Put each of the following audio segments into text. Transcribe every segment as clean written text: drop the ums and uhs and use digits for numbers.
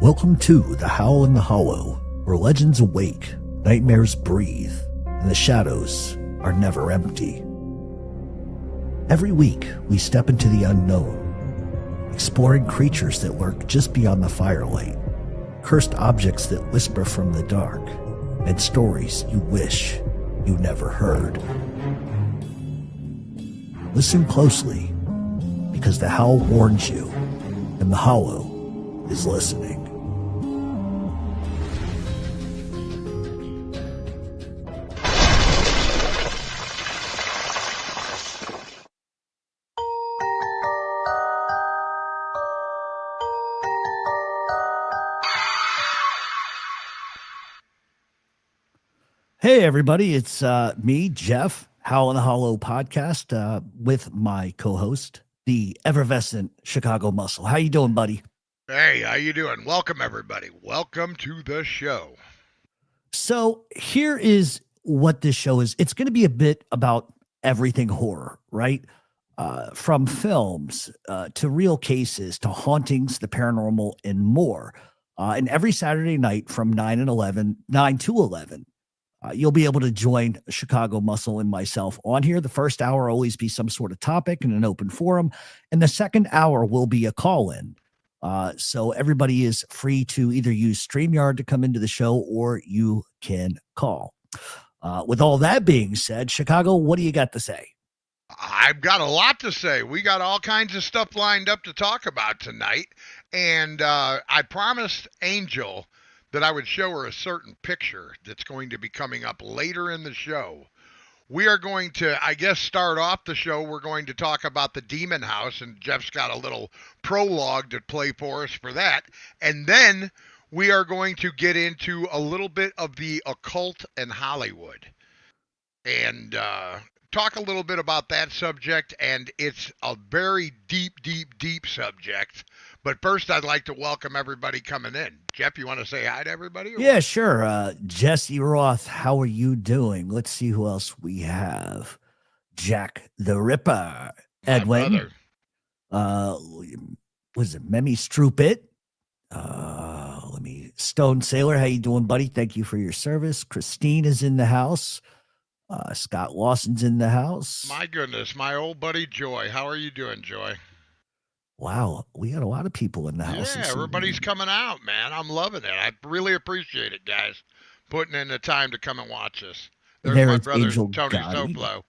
Welcome to the Howl in the Hollow, where legends awake, nightmares breathe, and the shadows are never empty. Every week, we step into the unknown, exploring creatures that lurk just beyond the firelight, cursed objects that whisper from the dark, and stories you wish you never heard. Listen closely, because the Howl warns you, and the Hollow is listening. Hey, everybody. It's me, Jeff, Howl in the Hollow podcast, with my co-host, the effervescent Chicago Muscle. How you doing, buddy? Hey, how you doing? Welcome, everybody. Welcome to the show. So here is what this show is. It's going to be a bit about everything horror, right? From films to real cases to hauntings, the paranormal, and more. And every Saturday night from 9 to 11, you'll be able to join Chicago Muscle and myself on here. The first hour will always be some sort of topic and an open forum. And the second hour will be a call-in. So everybody is free to either use StreamYard to come into the show or you can call. With all that being said, Chicago, what do you got to say? I've got a lot to say. We got all kinds of stuff lined up to talk about tonight. And I promised Angel that I would show her a certain picture that's going to be coming up later in the show. We are going to, I guess, start off the show. We're going to talk about the Demon House, and Jeff's got a little prologue to play for us for that. And then we are going to get into a little bit of the occult and Hollywood and talk a little bit about that subject. And it's a very deep subject. But first, I'd like to welcome everybody coming in. Jeff, you want to say hi to everybody? Yeah, sure. Jesse Roth, how are you doing? Let's see who else we have. Jack the Ripper. Edwin. Was it Memmy Stroopit? Stone Sailor, how you doing, buddy? Thank you for your service. Christine is in the house. Scott Lawson's in the house. My goodness, my old buddy Joy. How are you doing, Joy? Wow, we got a lot of people in the house. Yeah, everybody's coming out, man. I'm loving it. I really appreciate it, guys, putting in the time to come and watch us. There's my brother, Angel Tony Gotti. Soplo.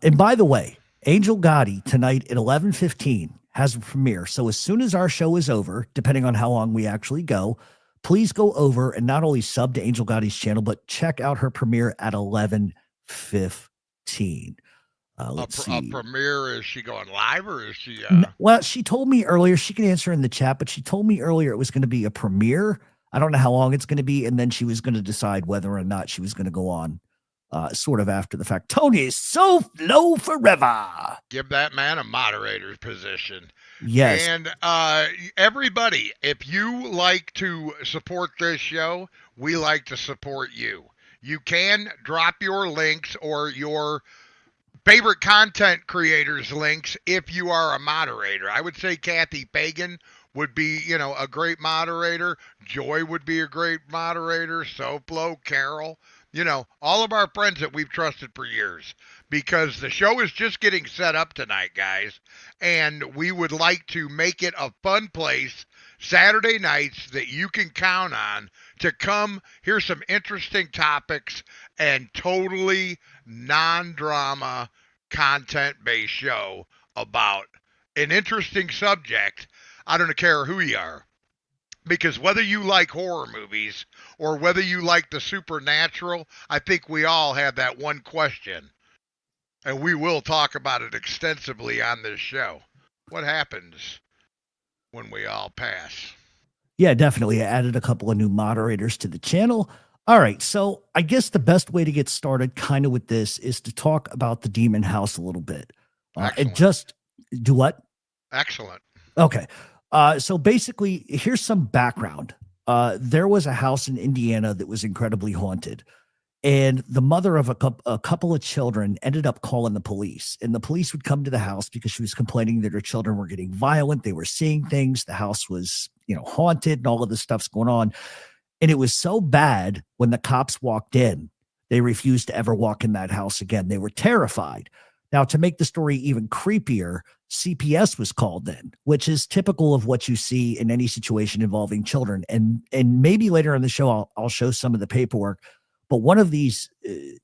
And by the way, Angel Gotti tonight at 11:15 has a premiere. So as soon as our show is over, depending on how long we actually go, please go over and not only sub to Angel Gotti's channel, but check out her premiere at 11:15. Let's see. A premiere, is she going live or is she? Well, she told me earlier, she can answer in the chat, but she told me earlier it was going to be a premiere. I don't know how long it's going to be. And then she was going to decide whether or not she was going to go on sort of after the fact. Tony is so low forever. Give that man a moderator's position. Yes. And everybody, if you like to support this show, we like to support you. You can drop your links or your favorite content creators links if you are a moderator. I would say Kathy Pagan would be, a great moderator. Joy would be a great moderator. Soplo, Carol, all of our friends that we've trusted for years, because the show is just getting set up tonight, guys, and we would like to make it a fun place Saturday nights that you can count on to come hear some interesting topics and totally non-drama content-based show about an interesting subject. I don't care who you are, because whether you like horror movies or whether you like the supernatural, I think we all have that one question, and we will talk about it extensively on this show. What happens when we all pass? Yeah, definitely. I added a couple of new moderators to the channel. All right, so I guess the best way to get started kind of with this is to talk about the demon house a little bit. And just do what? Excellent. Okay. So basically, here's some background. There was a house in Indiana that was incredibly haunted. And the mother of a couple of children ended up calling the police. And the police would come to the house because she was complaining that her children were getting violent. They were seeing things. The house was, haunted and all of this stuff's going on. And it was so bad when the cops walked in, they refused to ever walk in that house again. They were terrified. Now, to make the story even creepier, CPS was called in, which is typical of what you see in any situation involving children. And maybe later in the show, I'll show some of the paperwork. But one of these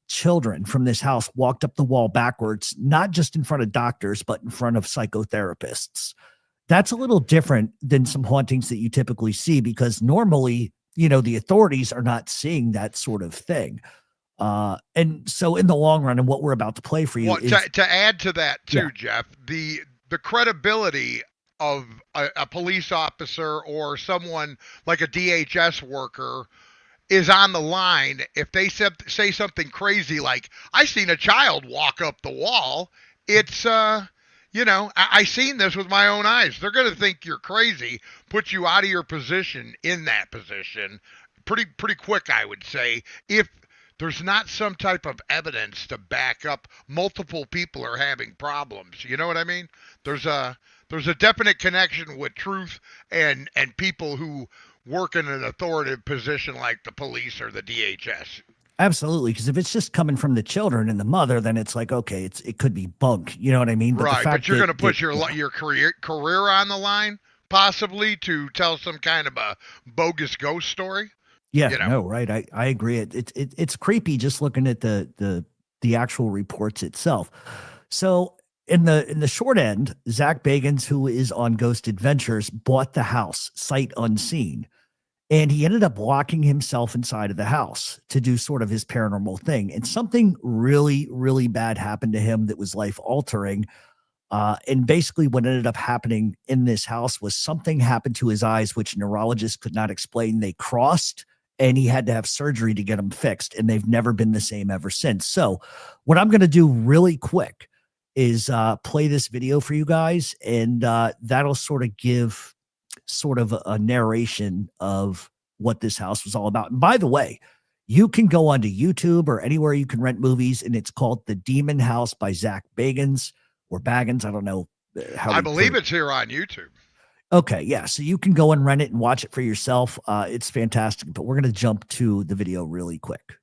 children from this house walked up the wall backwards, not just in front of doctors, but in front of psychotherapists. That's a little different than some hauntings that you typically see, because normally, the authorities are not seeing that sort of thing. And so in the long run, and what we're about to play for you is to add to that too, Jeff, the credibility of a police officer or someone like a DHS worker is on the line if they say something crazy like, I seen a child walk up the wall. It's, I seen this with my own eyes. They're going to think you're crazy, put you out of your position in that position pretty quick, I would say, if there's not some type of evidence to back up multiple people are having problems. You know what I mean? There's a definite connection with truth and people who work in an authoritative position like the police or the DHS. Absolutely, because if it's just coming from the children and the mother, then it's like, okay, it could be bunk. You know what I mean? Right, but you're going to put your career on the line, possibly, to tell some kind of a bogus ghost story. Yeah, no, right. I agree. It's creepy just looking at the actual reports itself. So in the short end, Zach Bagans, who is on Ghost Adventures, bought the house sight unseen. And he ended up locking himself inside of the house to do sort of his paranormal thing. And something really, really bad happened to him that was life altering. And basically what ended up happening in this house was something happened to his eyes, which neurologists could not explain. They crossed, and he had to have surgery to get them fixed. And they've never been the same ever since. So what I'm going to do really quick is play this video for you guys. And that'll sort of give sort of a narration of what this house was all about. And by the way, you can go onto YouTube or anywhere you can rent movies, and it's called The Demon House by Zach Bagans or Baggins. I don't know how. I believe it's here on YouTube. Okay, yeah. So you can go and rent it and watch it for yourself. It's fantastic. But we're going to jump to the video really quick.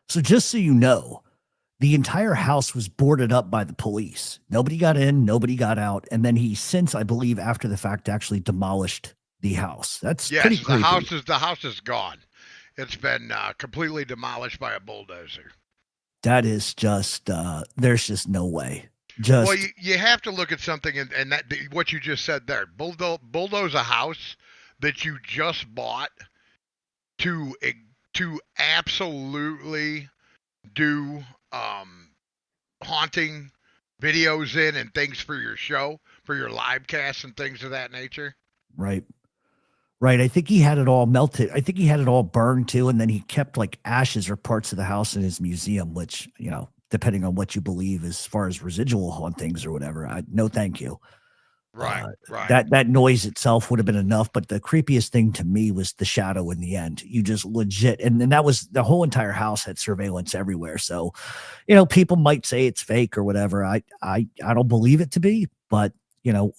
So just so you know, the entire house was boarded up by the police. Nobody got in, nobody got out. And then he since, I believe, after the fact, actually demolished the house. That's pretty Yes, creepy. the house is gone. It's been completely demolished by a bulldozer. That is just there's just no way. Well, Just you have to look at something, and that what you just said there. Bulldoze a house that you just bought to to absolutely do haunting videos in and things for your show, for your live casts and things of that nature. right. Right. I think he had it all melted. I think he had it all burned too. And then he kept like ashes or parts of the house in his museum, which, depending on what you believe as far as residual hauntings or whatever, no, thank you. Right, right. That noise itself would have been enough. But the creepiest thing to me was the shadow in the end. You just legit. And then that was the whole entire house had surveillance everywhere. So, people might say it's fake or whatever. I don't believe it to be, but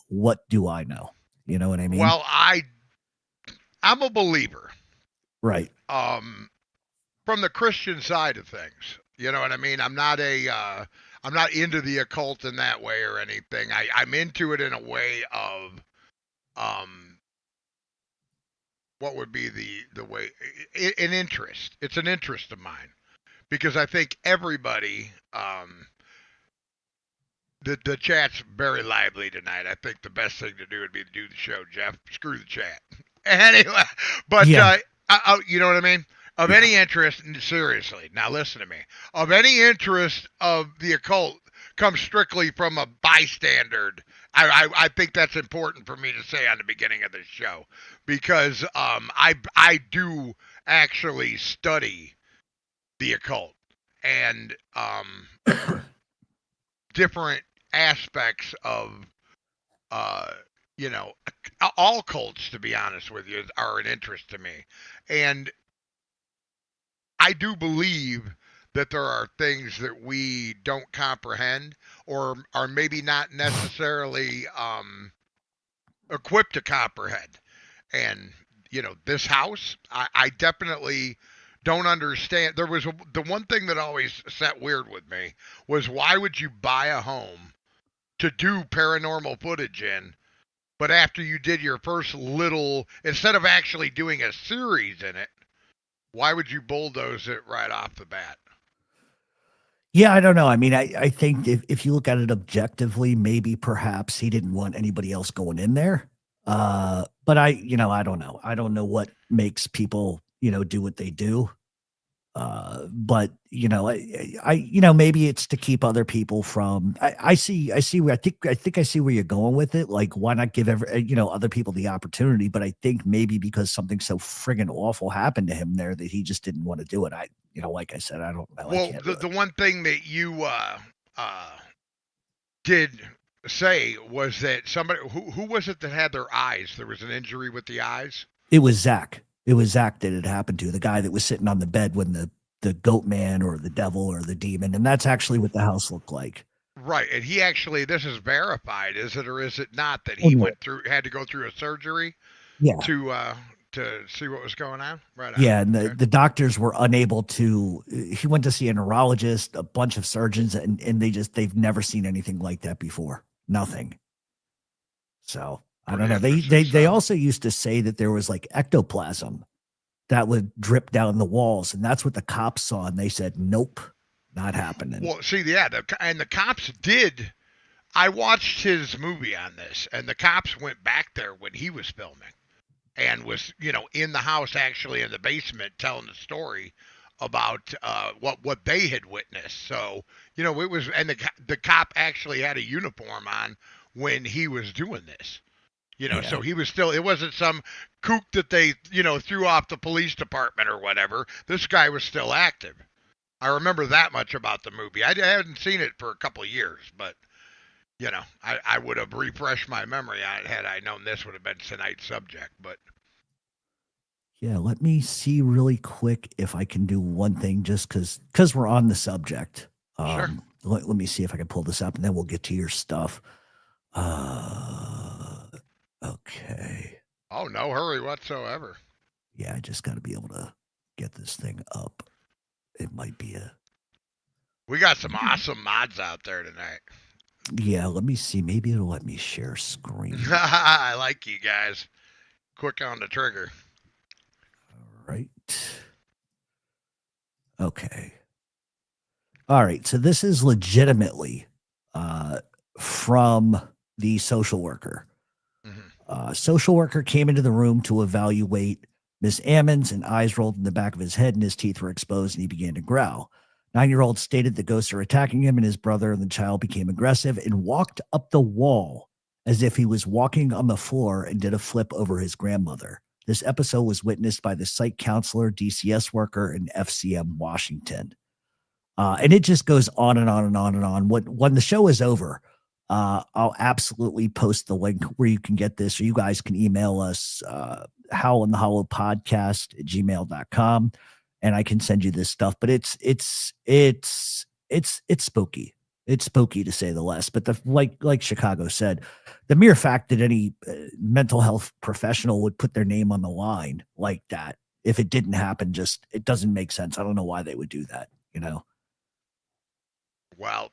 what do I know? You know what I mean? Well, I'm a believer. Right. From the Christian side of things. You know what I mean? I'm not into the occult in that way or anything. I'm into it in a way of what would be the way an interest. It's an interest of mine because I think everybody the chat's very lively tonight. I think the best thing to do would be to do the show, Jeff. Screw the chat. Anyway, but Yeah. you know what I mean? Of any interest, seriously, now listen to me. Of any interest of the occult comes strictly from a bystander. I think that's important for me to say on the beginning of the show because I do actually study the occult and different aspects of all cults, to be honest with you, are an interest to me. And I do believe that there are things that we don't comprehend or are maybe not necessarily equipped to comprehend. And, this house, I definitely don't understand. The one thing that always sat weird with me was why would you buy a home to do paranormal footage in, but after you did your first little, instead of actually doing a series in it, why would you bulldoze it right off the bat? Yeah, I don't know. I mean, I think if you look at it objectively, maybe perhaps he didn't want anybody else going in there. But I don't know. I don't know what makes people, do what they do. But maybe it's to keep other people from. I see where I think I see where you're going with it. Like, why not give other people the opportunity? But I think maybe because something so friggin' awful happened to him there that he just didn't want to do it. Like I said, I don't know. Well, the one thing that you did say was that somebody who was it that had their eyes? There was an injury with the eyes. It was Zach. It was Zach that it happened to, the guy that was sitting on the bed when the goat man or the devil or the demon, and that's actually what the house looked like. Right, and he actually, this is verified, is it or is it not, that he had to go through a surgery Yeah. to see what was going on? Right. Yeah, and the doctors were unable to. He went to see a neurologist, a bunch of surgeons, and they've never seen anything like that before. Nothing. So I don't know. They also used to say that there was like ectoplasm that would drip down the walls, and that's what the cops saw, and they said, "Nope, not happening." Well, see, yeah, the cops did. I watched his movie on this, and the cops went back there when he was filming, and was in the house, actually in the basement, telling the story about what they had witnessed. So it was, and the cop actually had a uniform on when he was doing this. So he was still, it wasn't some kook that they, threw off the police department or whatever. This guy was still active. I remember that much about the movie. I hadn't seen it for a couple of years, but, I would have refreshed my memory on it had I known this would have been tonight's subject. But yeah, let me see really quick if I can do one thing just because we're on the subject. Sure. Let me see if I can pull this up, and then we'll get to your stuff. Okay. Oh, no hurry whatsoever. Yeah, I just got to be able to get this thing up. it might be a. We got some awesome mods out there tonight. Yeah, let me see. Maybe it'll let me share screen. I like you guys. Quick on the trigger. All right. Okay. All right. So this is legitimately from the social worker. Social worker came into the room to evaluate Miss Ammons, and eyes rolled in the back of his head, and his teeth were exposed, and he began to growl. 9-year-old stated the ghosts are attacking him, and his brother and the child became aggressive and walked up the wall as if he was walking on the floor and did a flip over his grandmother. This episode was witnessed by the psych counselor, DCS worker, and FCM Washington. And it just goes on and on and on and on. When the show is over, I'll absolutely post the link where you can get this, or you guys can email us, Howl the Hollow podcast at gmail.com, and I can send you this stuff. But it's spooky. It's spooky to say the least. But like Chicago said, the mere fact that any mental health professional would put their name on the line like that, if it didn't happen, it doesn't make sense. I don't know why they would do that, you know? Well,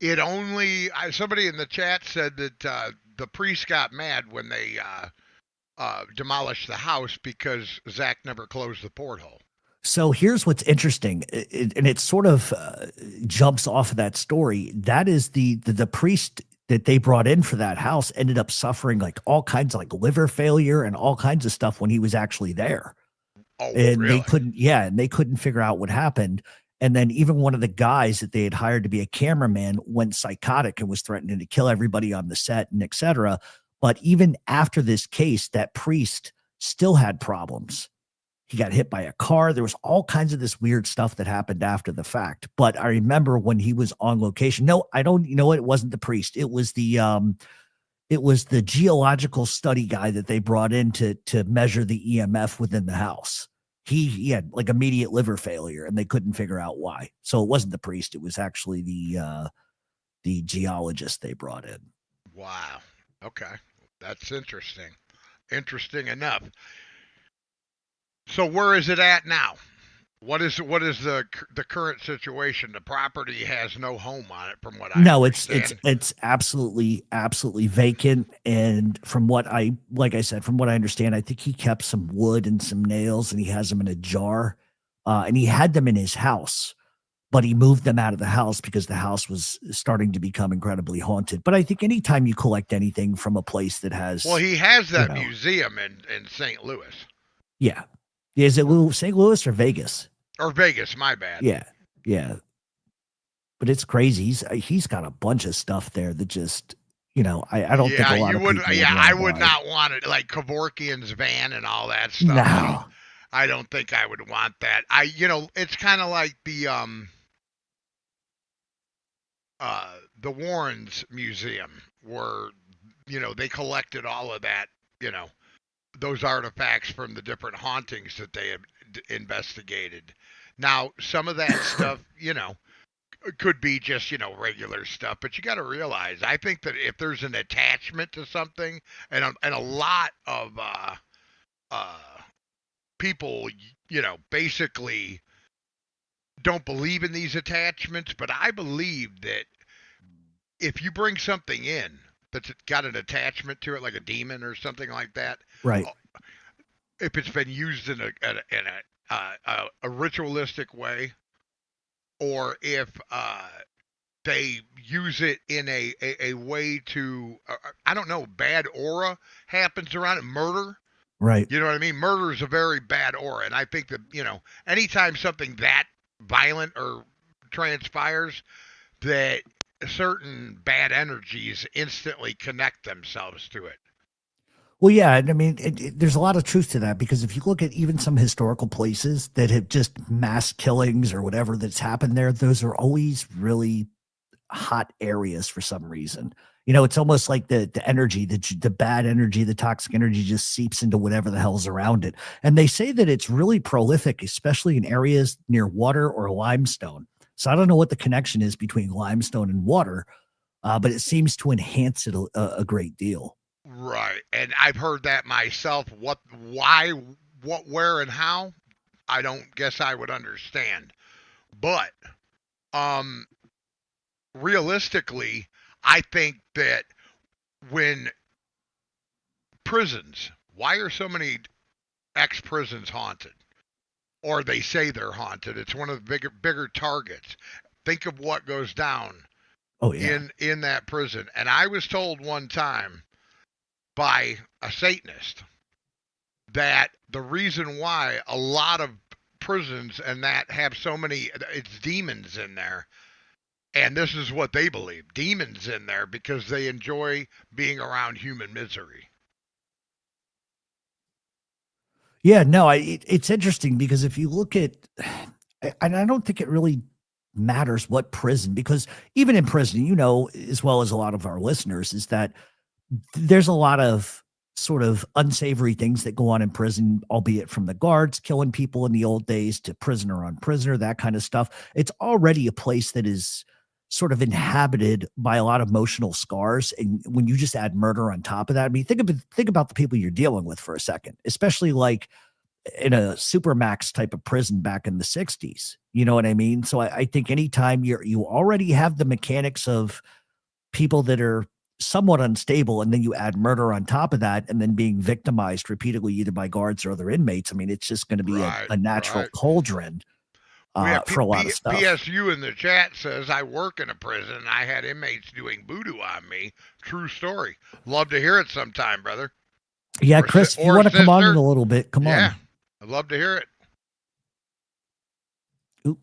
it only somebody in the chat said that the priest got mad when they demolished the house because Zach never closed the porthole. So here's what's interesting, and it sort of jumps off of that story. That is the priest that they brought in for that house ended up suffering like all kinds of like liver failure and all kinds of stuff when he was actually there. Oh, and really? they couldn't figure out what happened. And then even one of the guys that they had hired to be a cameraman went psychotic and was threatening to kill everybody on the set and et cetera. But even after this case, that priest still had problems. He got hit by a car. There was all kinds of this weird stuff that happened after the fact. But I remember when he was on location. No, I don't. You know what? It wasn't the priest. It was the geological study guy that they brought in to measure the EMF within the house. He had like immediate liver failure, and they couldn't figure out why. So it wasn't the priest. It was actually the geologist they brought in. Wow. Okay. That's interesting. Interesting enough. So where is it at now? What is the current situation? The property has no home on it, from what I understand. It's absolutely vacant. And from what I understand, I think he kept some wood and some nails, and he has them in a jar. And he had them in his house, but he moved them out of the house because the house was starting to become incredibly haunted. But I think anytime you collect anything from a place that has, well, he has that museum in St. Louis. Yeah. Is it St. Louis or Vegas? Or Vegas, my bad. Yeah. But it's crazy. He's got a bunch of stuff there that just, I don't think a lot of people. Yeah, I would not want it, like Kevorkian's van and all that stuff. No. I don't think I would want that. It's kind of like the Warrens Museum, where they collected all of that, those artifacts from the different hauntings that they have investigated. Now, some of that stuff, could be just, regular stuff, but you got to realize, I think that if there's an attachment to something, and a lot of people, basically don't believe in these attachments, but I believe that if you bring something in that's got an attachment to it, like a demon or something like that, right? If it's been used in a ritualistic way, or if they use it in a way to, I don't know, bad aura happens around it, murder. Right. You know what I mean? Murder is a very bad aura. And I think that, anytime something that violent or transpires, that certain bad energies instantly connect themselves to it. Well, yeah, I mean, there's a lot of truth to that, because if you look at even some historical places that have just mass killings or whatever that's happened there, those are always really hot areas for some reason. It's almost like the energy, the bad energy, the toxic energy just seeps into whatever the hell's around it. And they say that it's really prolific, especially in areas near water or limestone. So I don't know what the connection is between limestone and water, but it seems to enhance it a great deal. Right. And I've heard that myself. Why, where, and how, I don't guess I would understand. But um, realistically, I think that when prisons, why are so many ex prisons haunted? Or they say they're haunted. It's one of the bigger targets. Think of what goes down Oh yeah. in that prison. And I was told one time by a Satanist that the reason why a lot of prisons and that have so many, it's demons in there, and this is what they believe, demons in there because they enjoy being around human misery. Yeah, no, it's interesting because if you look at, and I don't think it really matters what prison, because even in prison, as well as a lot of our listeners, is that there's a lot of sort of unsavory things that go on in prison, albeit from the guards killing people in the old days to prisoner on prisoner, that kind of stuff. It's already a place that is sort of inhabited by a lot of emotional scars. And when you just add murder on top of that, I mean, think about the people you're dealing with for a second, especially like in a supermax type of prison back in the 60s. You know what I mean? So I think anytime you already have the mechanics of people that are somewhat unstable, and then you add murder on top of that, and then being victimized repeatedly either by guards or other inmates, I mean, it's just going to be Right, a natural right. cauldron We have for a lot of stuff. PSU in the chat says, I work in a prison and I had inmates doing voodoo on me. True story. Love to hear it sometime, brother. Yeah, Chris, if you Or want to come on in sister. a little bit, come on. Yeah, I'd love to hear it. Oop.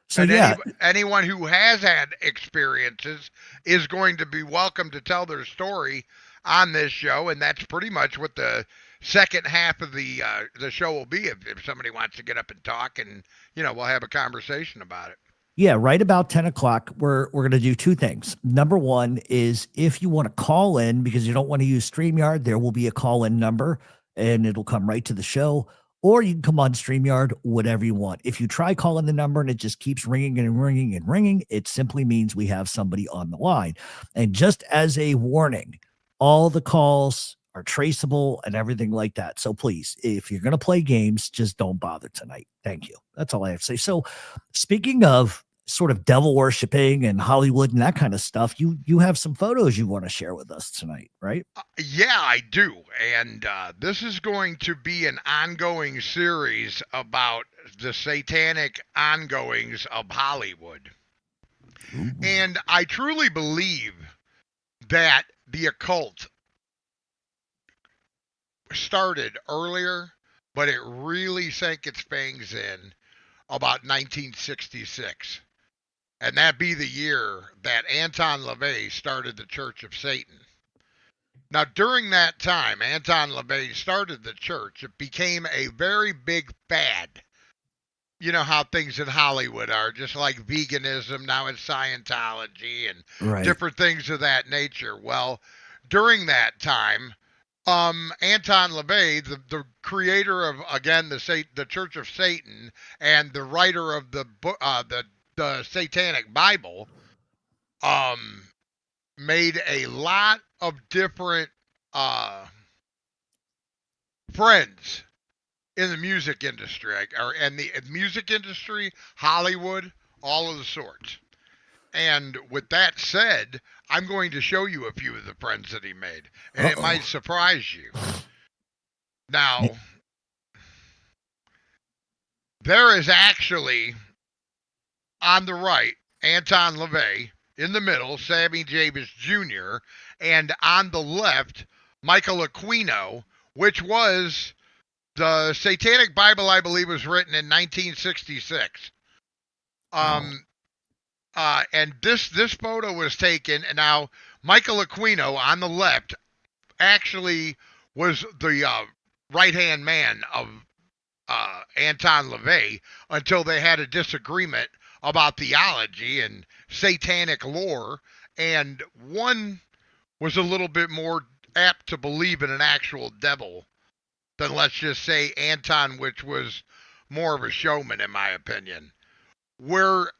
So And yeah, anyone who has had experiences is going to be welcome to tell their story on this show, and that's pretty much what the second half of the show will be. If somebody wants to get up and talk, and we'll have a conversation about it. yeah, right about 10 o'clock, we're going to do two things. Number one is if you want to call in because you don't want to use StreamYard, there will be a call-in number, and it'll come right to the show. Or you can come on StreamYard, whatever you want. If you try calling the number and it just keeps ringing and ringing and ringing, it simply means we have somebody on the line. And just as a warning, all the calls are traceable and everything like that. So please, if you're going to play games, just don't bother tonight. Thank you. That's all I have to say. So speaking of sort of devil worshiping and Hollywood and that kind of stuff, you have some photos you want to share with us tonight, right? Yeah, I do. And this is going to be an ongoing series about the satanic ongoings of Hollywood. Ooh. And I truly believe that the occult started earlier, but it really sank its fangs in about 1966. And that be the year that Anton LaVey started the Church of Satan. Now, during that time, Anton LaVey started the church. It became a very big fad. You know how things in Hollywood are, just like veganism, now it's Scientology and Right. different things of that nature. Well, during that time, Anton LaVey, the creator of, again, the Church of Satan and the writer of the Satanic Bible, made a lot of different friends in the music industry, and the music industry, Hollywood, all of the sorts. And with that said, I'm going to show you a few of the friends that he made, and it might surprise you. Now, there is actually on the right Anton LaVey, in the middle Sammy Davis Jr., and on the left Michael Aquino, which was the Satanic Bible, I believe, was written in 1966. And this photo was taken. And now Michael Aquino on the left actually was the right hand man of Anton LaVey until they had a disagreement about theology and satanic lore, and one was a little bit more apt to believe in an actual devil than, let's just say, Anton, which was more of a showman, in my opinion. Where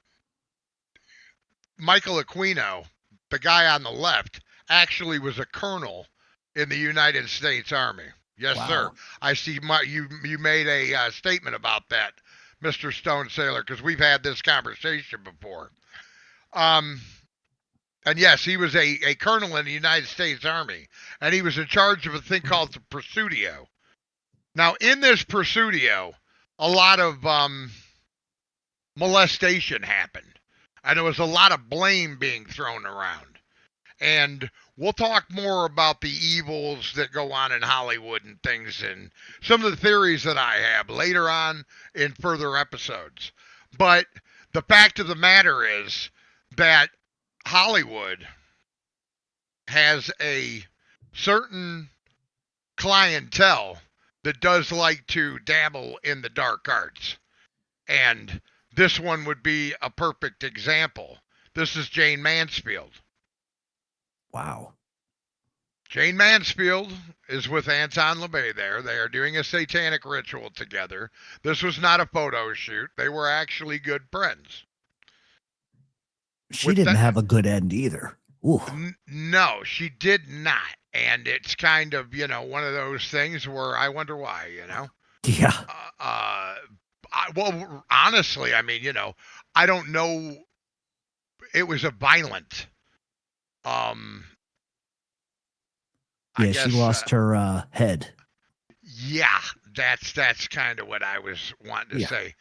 Michael Aquino, the guy on the left, actually was a colonel in the United States Army. Yes, sir. Wow. I see. You made a statement about that, Mr. Stone Sailor, because we've had this conversation before. Um, and yes, he was a colonel in the United States Army, and he was in charge of a thing called the Presidio. Now, in this Presidio, a lot of molestation happened, and there was a lot of blame being thrown around. And we'll talk more about the evils that go on in Hollywood and things and some of the theories that I have later on in further episodes. But the fact of the matter is that Hollywood has a certain clientele that does like to dabble in the dark arts. And this one would be a perfect example. This is Jane Mansfield. Wow. Jane Mansfield is with Anton LaVey there. They are doing a satanic ritual together. This was not a photo shoot. They were actually good friends. She With didn't that, have a good end either. Ooh. no, she did not. And it's kind of, one of those things where I wonder why. Yeah. Well, honestly, I mean, I don't know. It was a violent, um, I Yeah, she guess, lost her head. yeah, that's kind of what I was wanting to Yeah. say.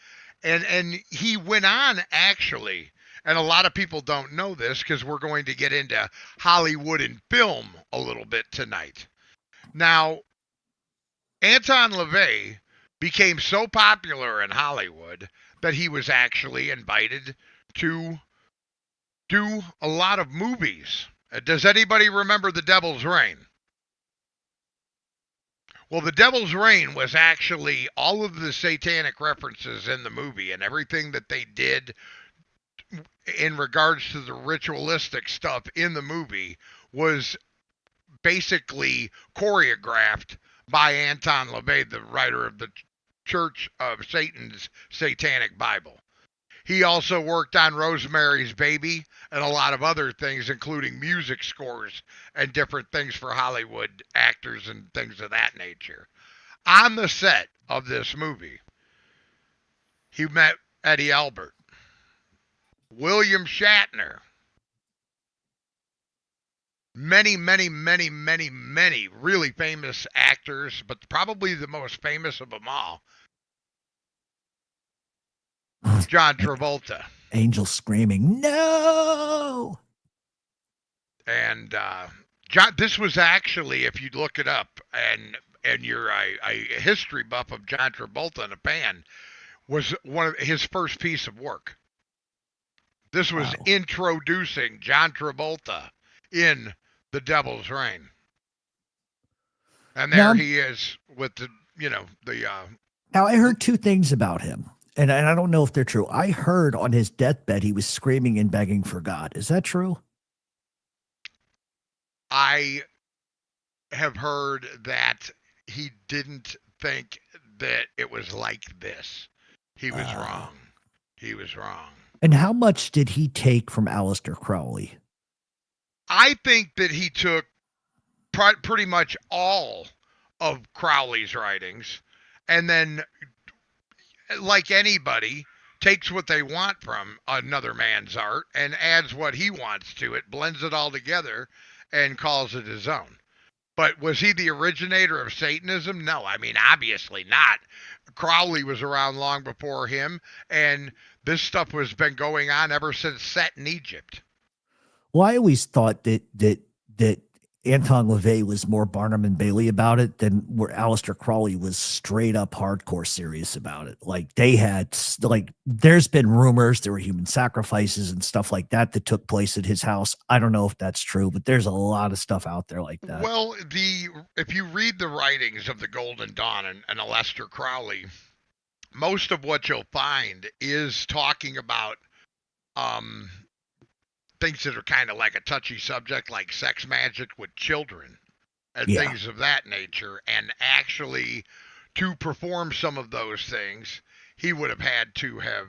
And he went on actually, and a lot of people don't know this because we're going to get into Hollywood and film a little bit tonight. Now, Anton LaVey became so popular in Hollywood that he was actually invited to do a lot of movies. Does anybody remember The Devil's Reign? Well, The Devil's Reign was actually all of the satanic references in the movie and everything that they did in regards to the ritualistic stuff in the movie was basically choreographed by Anton LaVey, the writer of the Church of Satan's Satanic Bible. He also worked on Rosemary's Baby and a lot of other things, including music scores and different things for Hollywood actors and things of that nature. On the set of this movie, he met Eddie Albert, William Shatner, many, many, many, many, many really famous actors, but probably the most famous of them all, John Travolta. Angel screaming, no. And John, this was actually, if you look it up, and you're a history buff of John Travolta and a fan, was one of his first piece of work. This was Wow. introducing John Travolta in The Devil's Reign. And there Now, he is with the now I heard two things about him, and I don't know if they're true. I heard on his deathbed he was screaming and begging for God. Is that true? I have heard that he didn't think that it was like this. He was wrong. He was wrong. And how much did he take from Aleister Crowley? I think that he took pretty much all of Crowley's writings and then, like anybody, takes what they want from another man's art and adds what he wants to it, blends it all together, and calls it his own. But was he the originator of Satanism? No, I mean, obviously not. Crowley was around long before him, and this stuff has been going on ever since Set in Egypt. Well, I always thought that Anton LaVey was more Barnum and Bailey about it than where Aleister Crowley was straight up hardcore serious about it. Like they had, like, there's been rumors there were human sacrifices and stuff like that that took place at his house. I don't know if that's true, but there's a lot of stuff out there like that. Well, if you read the writings of the Golden Dawn and Aleister Crowley, most of what you'll find is talking about things that are kind of like a touchy subject, like sex magic with children and things of that nature. And actually, to perform some of those things, he would have had to have.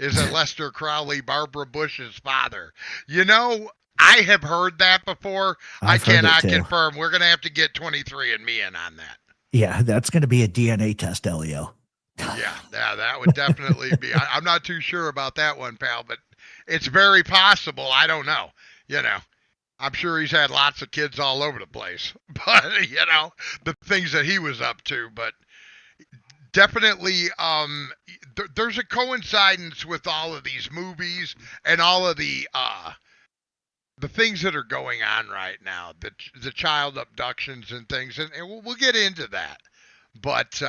Is Aleister Crowley Barbara Bush's father? I have heard that before. I I've heard it cannot too. confirm. We're going to have to get 23 and me in on that. Yeah, that's going to be a DNA test, Elio. Yeah, that would definitely be. I'm not too sure about that one, pal, but it's very possible. I don't know. You know, I'm sure he's had lots of kids all over the place, but the things that he was up to. But definitely, there's a coincidence with all of these movies and all of the things that are going on right now, the child abductions and things, and we'll get into that. But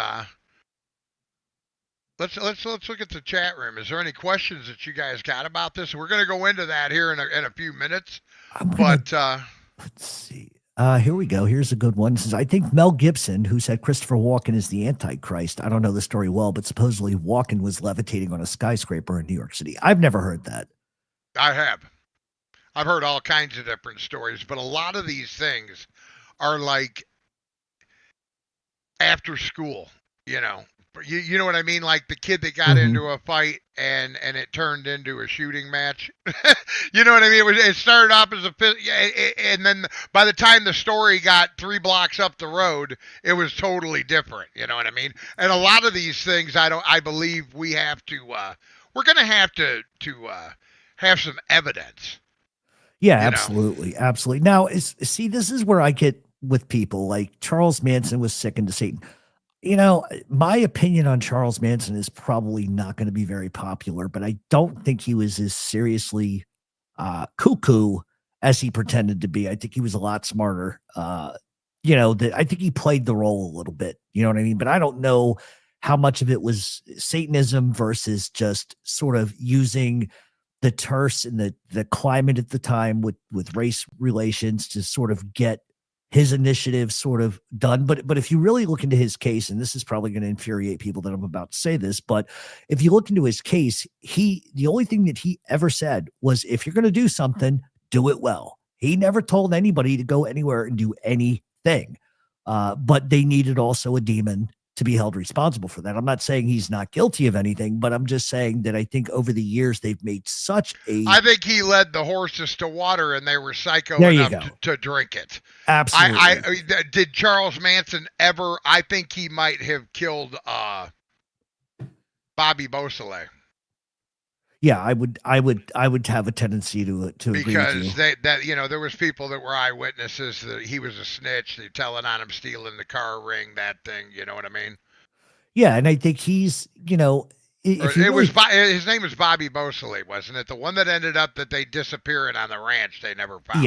let's look at the chat room. Is there any questions that you guys got about this? We're going to go into that here in a few minutes. But let's see. Here we go. Here's a good one. It says, I think Mel Gibson, who said Christopher Walken is the Antichrist. I don't know the story well, but supposedly Walken was levitating on a skyscraper in New York City. I've never heard that. I have. I've heard all kinds of different stories, but a lot of these things are like after school, you know. You know what I mean? Like the kid that got into a fight and it turned into a shooting match. You know what I mean? It started off as and then by the time the story got 3 blocks up the road, it was totally different. You know what I mean? And a lot of these things, I believe we have to. We're going to have to have some evidence. Yeah, absolutely, absolutely. Now, see, this is where I get with people like Charles Manson was sick into Satan. My opinion on Charles Manson is probably not going to be very popular, but I don't think he was as seriously cuckoo as he pretended to be. I think he was a lot smarter. I think he played the role a little bit. You know what I mean? But I don't know how much of it was Satanism versus just sort of using the terse and the climate at the time with race relations to sort of get his initiative sort of done. But if you really look into his case, and this is probably going to infuriate people that I'm about to say this, but if you look into his case, the only thing that he ever said was, if you're going to do something, do it well. He never told anybody to go anywhere and do anything. But they needed also a demon to be held responsible for that. I'm not saying he's not guilty of anything, but I'm just saying that I think over the years they've made such a... I think he led the horses to water and they were psycho enough to drink it. Absolutely. Did Charles Manson ever... I think he might have killed Bobby Beausoleil. Yeah, I would have a tendency to agree with you. Because there was people that were eyewitnesses that he was a snitch. They're telling on him stealing the car ring, that thing. You know what I mean? Yeah, and I think he's, his name was Bobby Beausoleil, wasn't it? The one that ended up that they disappearing on the ranch, they never found.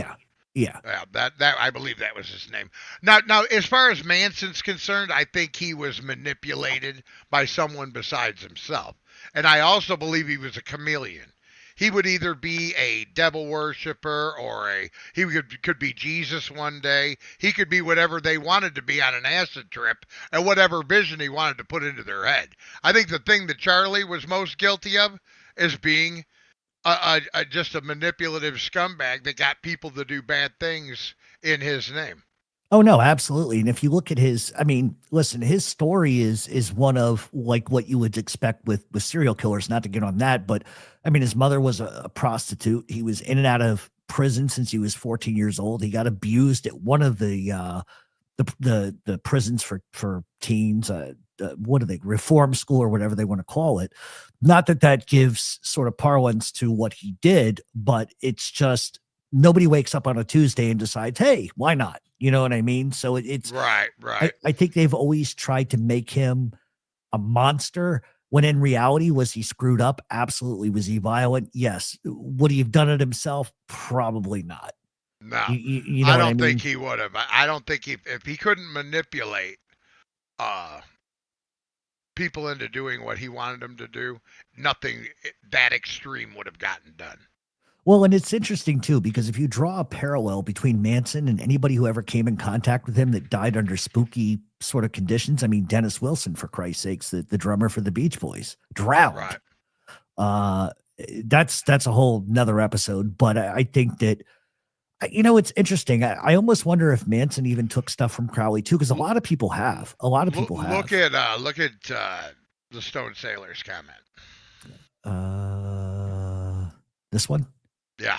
Yeah. That I believe that was his name. Now, as far as Manson's concerned, I think he was manipulated by someone besides himself. And I also believe he was a chameleon. He would either be a devil worshiper or he could be Jesus one day. He could be whatever they wanted to be on an acid trip and whatever vision he wanted to put into their head. I think the thing that Charlie was most guilty of is being just a manipulative scumbag that got people to do bad things in his name. Oh, no, absolutely. And if you look at his story is one of like what you would expect with serial killers, not to get on that. But I mean, his mother was a prostitute. He was in and out of prison since he was 14 years old. He got abused at one of the prisons for teens. What are they? Reform school or whatever they want to call it. Not that gives sort of parlance to what he did, but it's just nobody wakes up on a Tuesday and decides, hey, why not? You know what I mean? So it's right. I think they've always tried to make him a monster when in reality, was he screwed up? Absolutely. Was he violent? Yes. Would he have done it himself? Probably not. No, I don't think he would have. I don't think if he couldn't manipulate people into doing what he wanted them to do, nothing that extreme would have gotten done. Well, and it's interesting too, because if you draw a parallel between Manson and anybody who ever came in contact with him that died under spooky sort of conditions, I mean, Dennis Wilson, for Christ's sakes, the drummer for the Beach Boys, drowned. Right. That's a whole nother episode, but I think that, it's interesting. I almost wonder if Manson even took stuff from Crowley too, because a lot of people have. Look at the Stone Sailor's comment. This one. Yeah.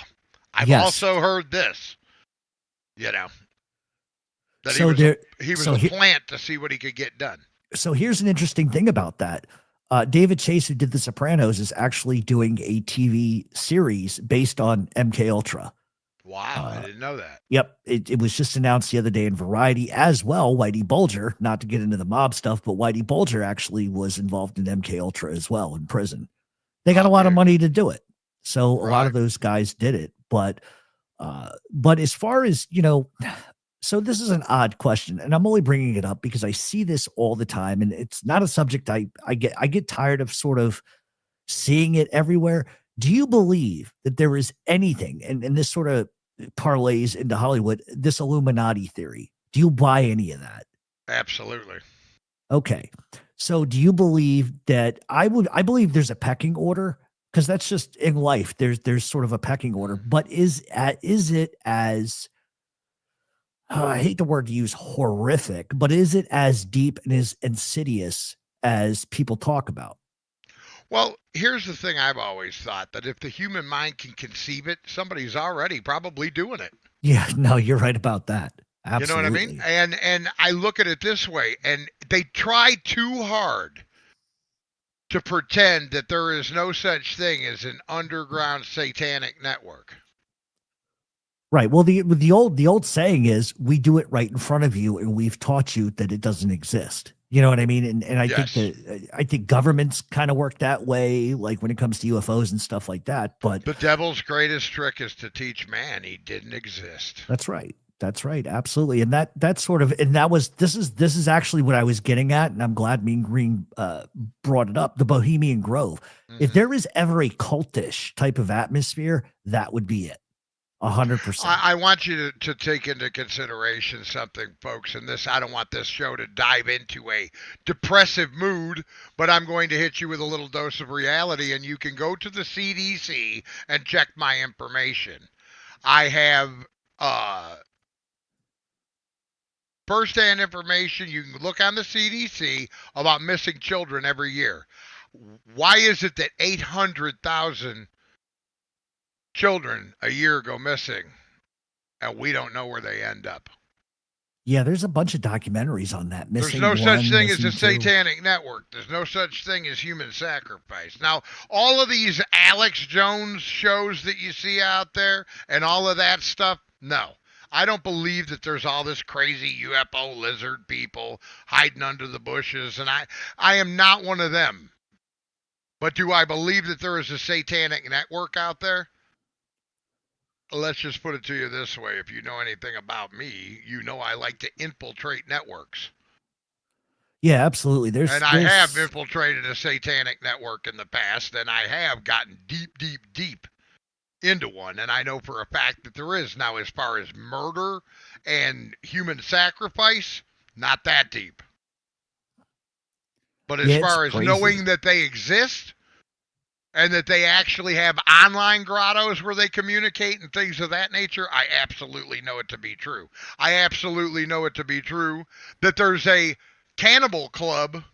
I've Yes. also heard this, you know, that So he was a plant to see what he could get done. So here's an interesting thing about that. David Chase, who did The Sopranos, is actually doing a TV series based on MK Ultra. Wow, I didn't know that. Yep, it was just announced the other day in Variety as well. Whitey Bulger, not to get into the mob stuff, but Whitey Bulger actually was involved in MK Ultra as well in prison. They got a lot of money to do it, so a lot of those guys did it. But as far as so this is an odd question, and I'm only bringing it up because I see this all the time, and it's not a subject I get tired of sort of seeing it everywhere. Do you believe that there is anything, and this sort of parlays into Hollywood, this Illuminati theory? Do you buy any of that? Absolutely. Okay. So do you believe that I believe there's a pecking order, because that's just in life. There's sort of a pecking order, but is it as I hate the word to use horrific, but is it as deep and as insidious as people talk about? Well, here's the thing I've always thought, that if the human mind can conceive it, somebody's already probably doing it. Yeah, no, you're right about that. Absolutely. You know what I mean? And I look at it this way, and they try too hard to pretend that there is no such thing as an underground satanic network. Right. Well, the old saying is, we do it right in front of you, and we've taught you that it doesn't exist. You know what I mean? And I think governments kind of work that way, like when it comes to UFOs and stuff like that. But the devil's greatest trick is to teach man he didn't exist. That's right. That's right. Absolutely. And that's sort of, and this is actually what I was getting at. And I'm glad Mean Green brought it up, the Bohemian Grove. Mm-hmm. If there is ever a cultish type of atmosphere, that would be it. 100%. I want you to take into consideration something, folks, and I don't want this show to dive into a depressive mood, but I'm going to hit you with a little dose of reality, and you can go to the CDC and check my information. I have first-hand information. You can look on the CDC about missing children every year. Why is it that 800,000 children a year go missing and we don't know where they end up? Yeah, there's a bunch of documentaries on that. There's no such thing as a satanic network. There's no such thing as human sacrifice. Now, all of these Alex Jones shows that you see out there and all of that stuff, no. I don't believe that there's all this crazy UFO lizard people hiding under the bushes, and I am not one of them. But do I believe that there is a satanic network out there? Let's just put it to you this way. If you know anything about me, you know I like to infiltrate networks. Yeah, absolutely. I have infiltrated a satanic network in the past, and I have gotten deep into one, and I know for a fact that there is. Now, as far as murder and human sacrifice, not that deep. But as far as knowing that they exist, and that they actually have online grottos where they communicate and things of that nature, I absolutely know it to be true. I absolutely know it to be true that there's a cannibal club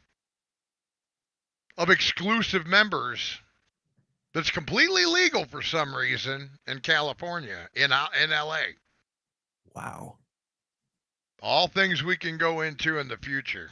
of exclusive members that's completely legal for some reason in California, in LA. Wow. All things we can go into in the future.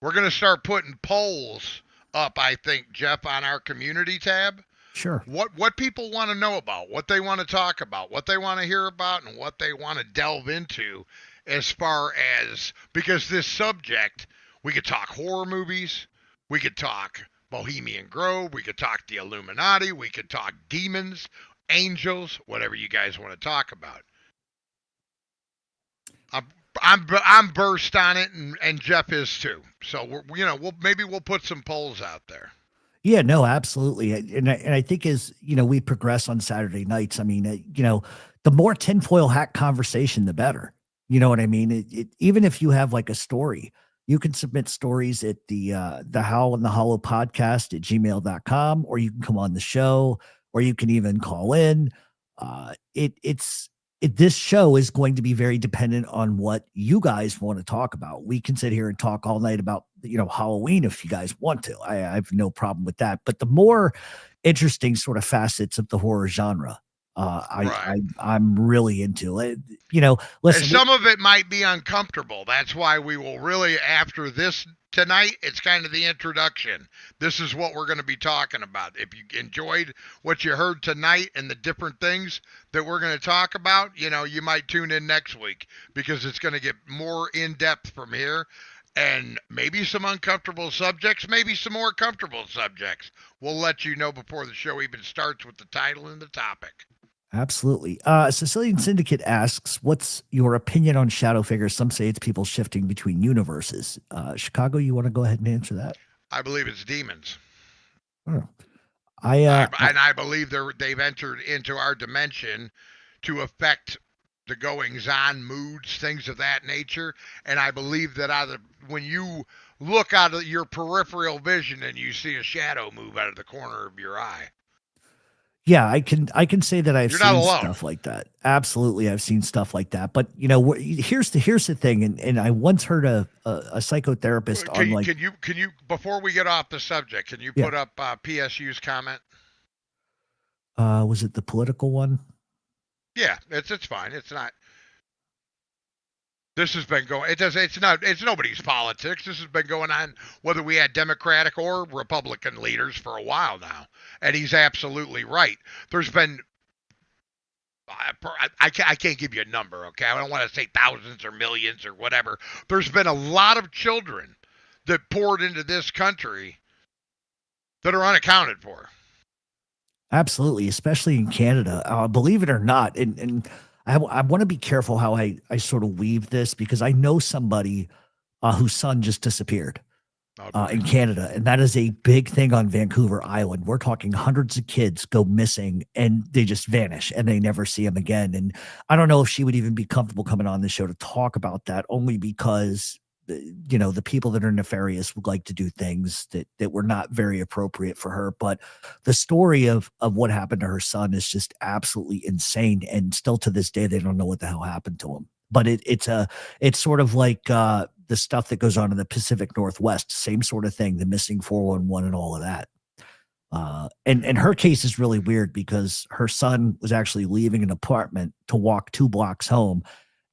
We're going to start putting polls up, I think, Jeff, on our community tab. Sure. What people want to know about, what they want to talk about, what they want to hear about, and what they want to delve into as far as, because this subject, we could talk horror movies, we could talk Bohemian Grove, we could talk the Illuminati, we could talk demons, angels, whatever you guys want to talk about. I'm burst on it, and Jeff is too. So we'll put some polls out there. Yeah, no, absolutely. And I think as we progress on Saturday nights, I mean, the more tinfoil hat conversation, the better. You know what I mean? Even if you have like a story, you can submit stories at the Howl the Hollow podcast at gmail.com, or you can come on the show, or you can even call in. This show is going to be very dependent on what you guys want to talk about. We can sit here and talk all night about, Halloween if you guys want to. I have no problem with that. But the more interesting sort of facets of the horror genre, Right. I'm really into it. And Listen, some of it might be uncomfortable. That's why we will really, after this tonight, it's kind of the introduction. This is what we're going to be talking about. If you enjoyed what you heard tonight and the different things that we're going to talk about, you might tune in next week because it's going to get more in depth from here. And maybe some uncomfortable subjects, maybe some more comfortable subjects. We'll let you know before the show even starts with the title and the topic. absolutely. Sicilian Syndicate asks, what's your opinion on shadow figures? Some say it's people shifting between universes. Chicago, you want to go ahead and answer that? I believe it's demons. Oh. I believe they've entered into our dimension to affect the goings on, moods, things of that nature. And I believe that when you look out of your peripheral vision and you see a shadow move out of the corner of your eye, yeah, I can say that I've you're not seen alone. stuff like that. Absolutely, I've seen stuff like that. But here's the thing, and I once heard a psychotherapist on like, Can you before we get off the subject, can you yeah, put up PSU's comment? was it the political one? Yeah, it's fine. It's not. This has been going. It's nobody's politics. This has been going on whether we had Democratic or Republican leaders for a while now, and he's absolutely right. There's been. I can't give you a number, okay? I don't want to say thousands or millions or whatever. There's been a lot of children that poured into this country that are unaccounted for. Absolutely, especially in Canada. Believe it or not, and I want to be careful how I sort of weave this because I know somebody whose son just disappeared in Canada, and that is a big thing on Vancouver Island. We're talking hundreds of kids go missing and they just vanish and they never see them again. And I don't know if she would even be comfortable coming on the show to talk about that, only because the people that are nefarious would like to do things that were not very appropriate for her. But the story of what happened to her son is just absolutely insane. And still to this day, they don't know what the hell happened to him. But it's sort of like the stuff that goes on in the Pacific Northwest, same sort of thing, the missing 411 and all of that. And her case is really weird because her son was actually leaving an apartment to walk 2 blocks home,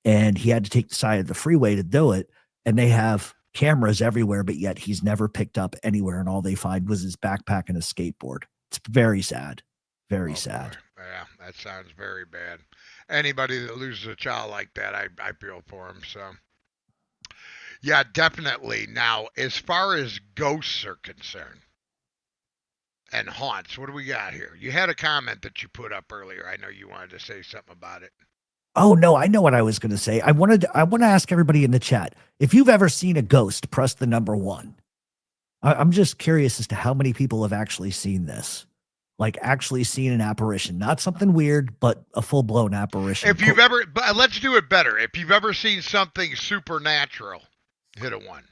and he had to take the side of the freeway to do it. And they have cameras everywhere, but yet he's never picked up anywhere. And all they find was his backpack and a skateboard. It's very sad. Very sad. Boy. Yeah, that sounds very bad. Anybody that loses a child like that, I feel for him. So, yeah, definitely. Now, as far as ghosts are concerned and haunts, what do we got here? You had a comment that you put up earlier. I know you wanted to say something about it. Oh no, I know what I was going to say. I want to ask everybody in the chat, if you've ever seen a ghost, press the number 1. I'm just curious as to how many people have actually seen this, like actually seen an apparition, not something weird, but a full blown apparition. If you've ever, but let's do it better. If you've ever seen something supernatural, hit a 1.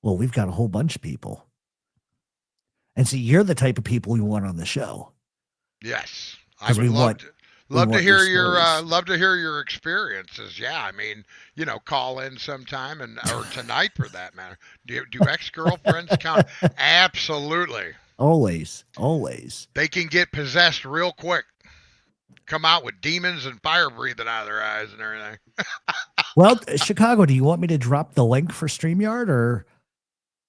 Well, we've got a whole bunch of people, and see, you're the type of people we want on the show. Yes, I would love to hear your experiences. Yeah, I mean, call in sometime or tonight for that matter. Do ex-girlfriends count? Absolutely. Always. They can get possessed real quick. Come out with demons and fire breathing out of their eyes and everything. Well, Chicago, do you want me to drop the link for StreamYard or?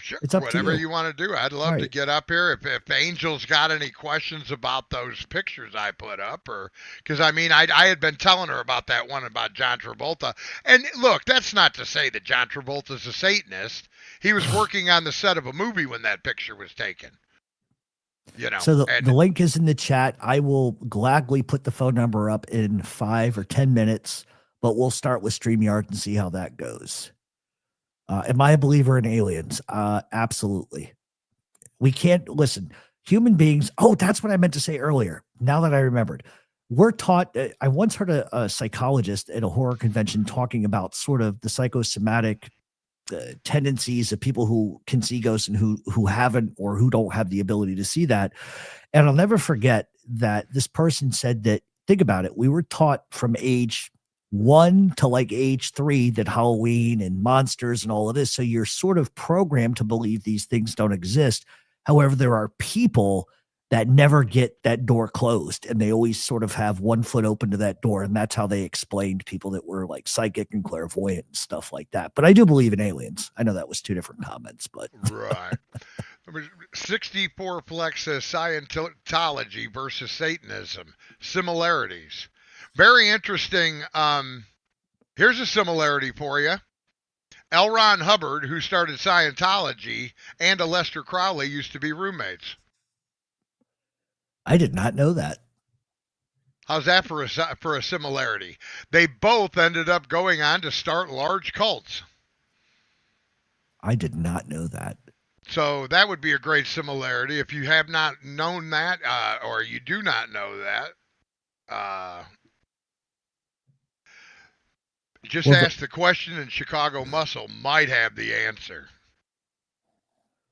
Sure, it's up whatever to you. You want to do. I'd love to get up here. If Angel's got any questions about those pictures I put up, or because I had been telling her about that one about John Travolta. And look, that's not to say that John Travolta's a Satanist. He was working on the set of a movie when that picture was taken. So the link is in the chat. I will gladly put the phone number up in 5 or 10 minutes, but we'll start with StreamYard and see how that goes. Am I a believer in aliens? Absolutely. We can't listen. Human beings. Oh, that's what I meant to say earlier. Now that I remembered, we're taught. I once heard a psychologist at a horror convention talking about sort of the psychosomatic tendencies of people who can see ghosts and who haven't or who don't have the ability to see that. And I'll never forget that this person said that. Think about it. We were taught from age 1 to like age 3 that Halloween and monsters and all of this. So you're sort of programmed to believe these things don't exist. However, there are people that never get that door closed, and they always sort of have one foot open to that door, and that's how they explained people that were like psychic and clairvoyant and stuff like that. But I do believe in aliens. I know that was two different comments, but Right. 64 Plex says Scientology versus Satanism. Similarities. Very interesting. Here's a similarity for you. L. Ron Hubbard, who started Scientology, and Aleister Crowley used to be roommates. I did not know that. How's that for a similarity? They both ended up going on to start large cults. I did not know that. So that would be a great similarity. If you have not known that, or you do not know that, just ask the question, and Chicago Muscle might have the answer.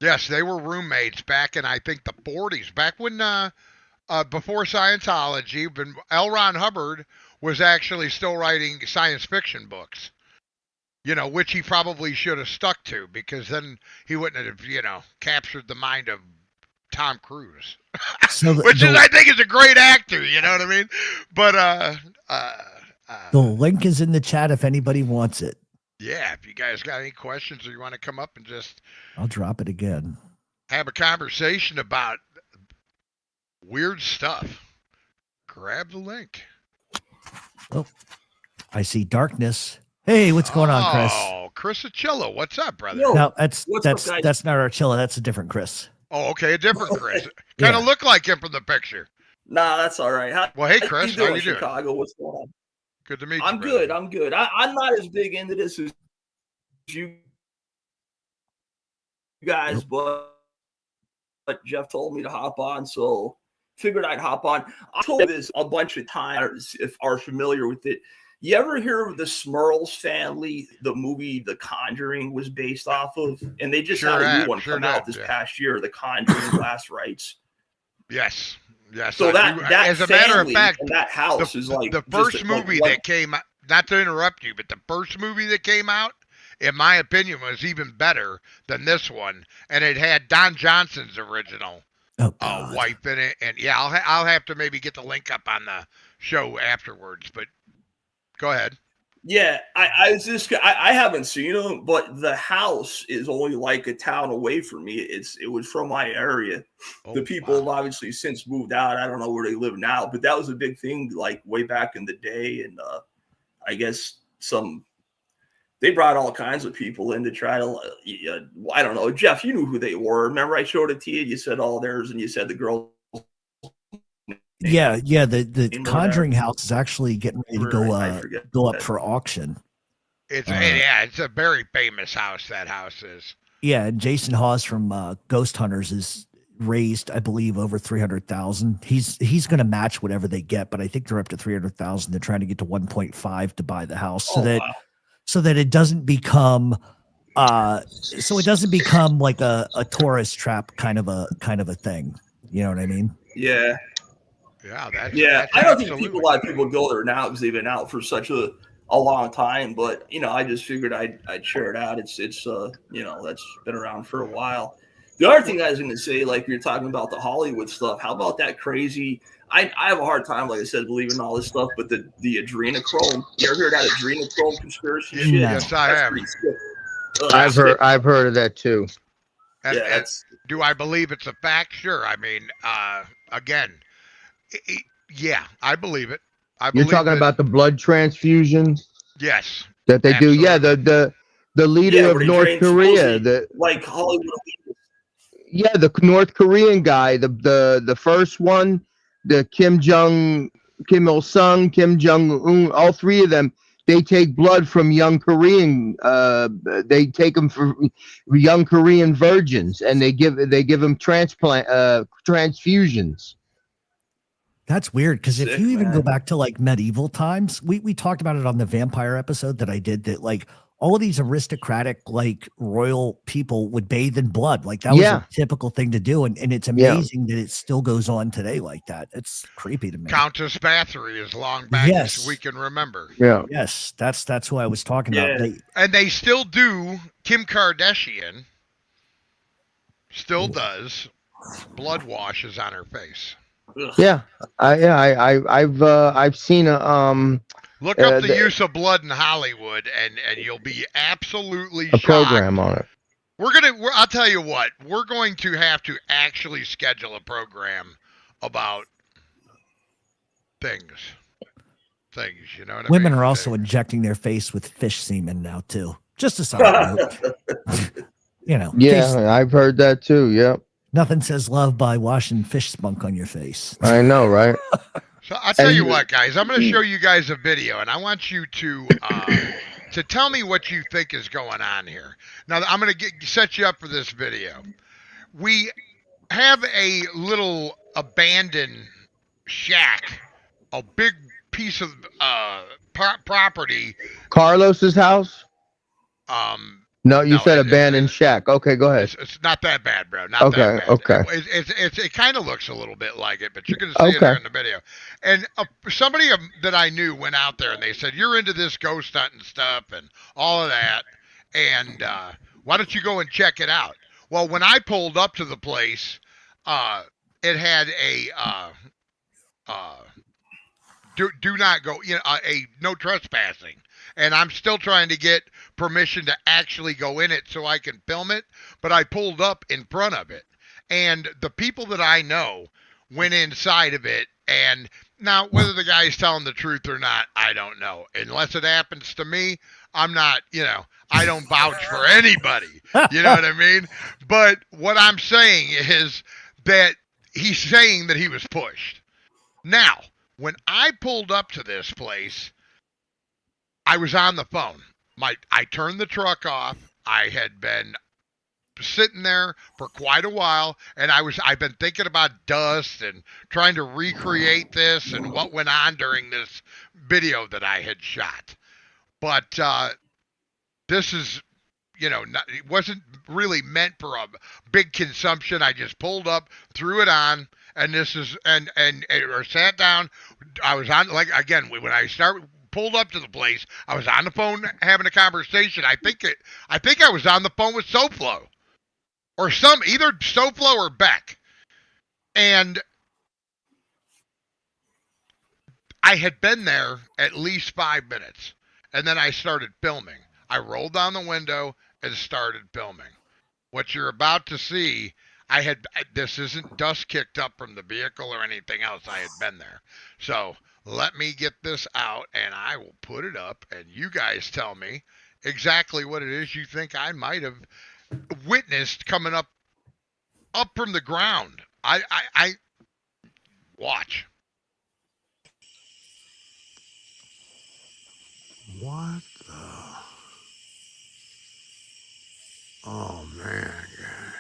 Yes, they were roommates back in, I think, the 40s, back when before Scientology, when L. Ron Hubbard was actually still writing science fiction books, which he probably should have stuck to, because then he wouldn't have, captured the mind of Tom Cruise, which I think is a great actor, you know what I mean? But the link is in the chat if anybody wants it. Yeah, if you guys got any questions or you want to come up and just... I'll drop it again. Have a conversation about weird stuff. Grab the link. Oh, I see darkness. Hey, what's going on, Chris? Oh, Chris Achilla. What's up, brother? Yo, no, that's not our Achilla. That's a different Chris. Oh, okay, a different Chris. Kind of look like him from the picture. Nah, that's all right. Well, hey, Chris, how you doing? Chicago, what's going on? Good to meet you. I'm good. I'm good. I'm not as big into this as you guys, but Jeff told me to hop on, so figured I'd hop on. I told this a bunch of times if are familiar with it. You ever hear of the Smurls family, the movie The Conjuring was based off of? And they just had a new one come out this past year, The Conjuring Last Rites. Yes. Yes. So that as a matter of fact, that house is like the first movie that came out, not to interrupt you, but the first movie that came out, in my opinion, was even better than this one. And it had Don Johnson's original wife in it. And yeah, I'll have to maybe get the link up on the show afterwards, but go ahead. Yeah, I haven't seen them, but the house is only like a town away from me. It was from my area. The people have obviously since moved out. I don't know where they live now, but that was a big thing like way back in the day. And I guess they brought all kinds of people in to try to, I don't know. Jeff, you knew who they were. Remember I showed it to you? You said all theirs and you said the girl. Yeah. The Conjuring house is actually getting ready to go up for auction. It's a very famous house. That house is. Yeah, and Jason Hawes from Ghost Hunters is raised, I believe, over 300,000. He's going to match whatever they get, but I think they're up to 300,000. They're trying to get to 1.5 to buy the house, so that it doesn't become like a tourist trap kind of a thing. You know what I mean? Yeah. Yeah, I don't think a lot of people go there now because they've been out for such a long time. But I just figured I'd share it out. It's that's been around for a while. The other thing I was going to say, like you're talking about the Hollywood stuff. How about that crazy? I have a hard time, like I said, believing all this stuff. But the adrenochrome. You ever heard that adrenochrome conspiracy shit? Yes, I have. I've heard of that too. And do I believe it's a fact? Sure. I mean, again. Yeah, I believe it. You're talking about the blood transfusion? Yes. That they do. Yeah, the leader of North Korea. Like Hollywood. Yeah, the North Korean guy, the first one, the Kim Il-sung, Kim Jong-un, all three of them, they take blood from young Korean. They take them for young Korean virgins, and they give them transfusions. That's weird because if you even go back to like medieval times, we talked about it on the vampire episode that I did, that like all of these aristocratic like royal people would bathe in blood. Like that was a typical thing to do. And it's amazing that it still goes on today like that. It's creepy to me. Countess Bathory as long back as we can remember. Yeah. Yes. That's who I was talking about. And they still do. Kim Kardashian still does. blood washes on her face. Ugh. Yeah, I've seen Look up the the- use of blood in Hollywood, and you'll be absolutely a shocked. program on it. I'll tell you what, we're going to have to actually schedule a program about things. You know what I mean? Women are also injecting their face with fish semen now too. Just a side note. You know, in case Yeah, I've heard that too. Yep, nothing says love by washing fish spunk on your face. I know, right? So I'll tell you And- what, guys. I'm going to show you guys a video, and I want you to tell me what you think is going on here. Now, I'm going to set you up for this video. We have a little abandoned shack, a big piece of property. Carlos's house? No, you said abandoned shack. Okay, go ahead. It's not that bad, bro. Not that bad. Okay. It kind of looks a little bit like it, but you're going to see it there in the video. And somebody that I knew went out there and they said, "You're into this ghost hunting stuff and all of that, and why don't you go and check it out?" Well, when I pulled up to the place, it had a do not go, a no trespassing. And I'm still trying to get permission to actually go in it so I can film it, but I pulled up in front of it. And the people that I know went inside of it, and now whether the guy's telling the truth or not, I don't know. Unless it happens to me, I'm not, I don't vouch for anybody. You know what I mean? But what I'm saying is that he's saying that he was pushed. Now, when I pulled up to this place, I was on the phone. I turned the truck off. I had been sitting there for quite a while, and I've been thinking about dust and trying to recreate this and what went on during this video that I had shot. But this is, it wasn't really meant for a big consumption. I just pulled up, threw it on, and this is or sat down. I was on, like, again, when I pulled up to the place, I was on the phone having a conversation. I think I was on the phone with SoFlo or either SoFlo or Beck. And I had been there at least 5 minutes, and then I started filming. I rolled down the window and started filming. What you're about to see, this isn't dust kicked up from the vehicle or anything else. I had been there. So let me get this out, and I will put it up, and you guys tell me exactly what it is you think I might have witnessed coming up from the ground. I watch. What the? Oh, man, guys.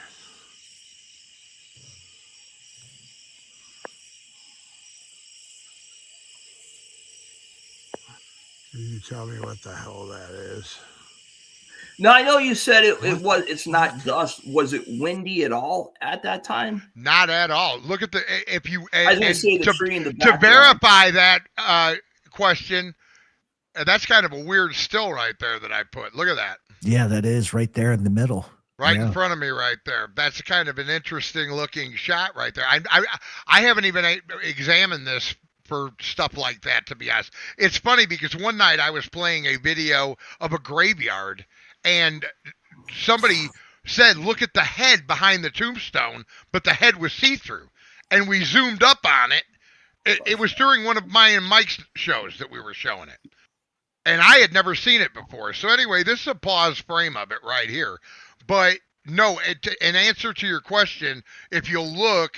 Can you tell me what the hell that is? Now, I know you said it's not dust. Was it windy at all at that time? Not at all. Look at I was going to say the tree in the background. To verify that question, that's kind of a weird still right there that I put. Look at that. Yeah, that is right there in the middle. Right in front of me right there. That's kind of an interesting looking shot right there. I haven't even examined this for stuff like that, to be honest. It's funny because one night I was playing a video of a graveyard, and somebody said, "Look at the head behind the tombstone," but the head was see-through. And we zoomed up on it. It was during one of mine and Mike's shows that we were showing it. And I had never seen it before. So anyway, this is a pause frame of it right here. But no, in answer to your question, if you'll look,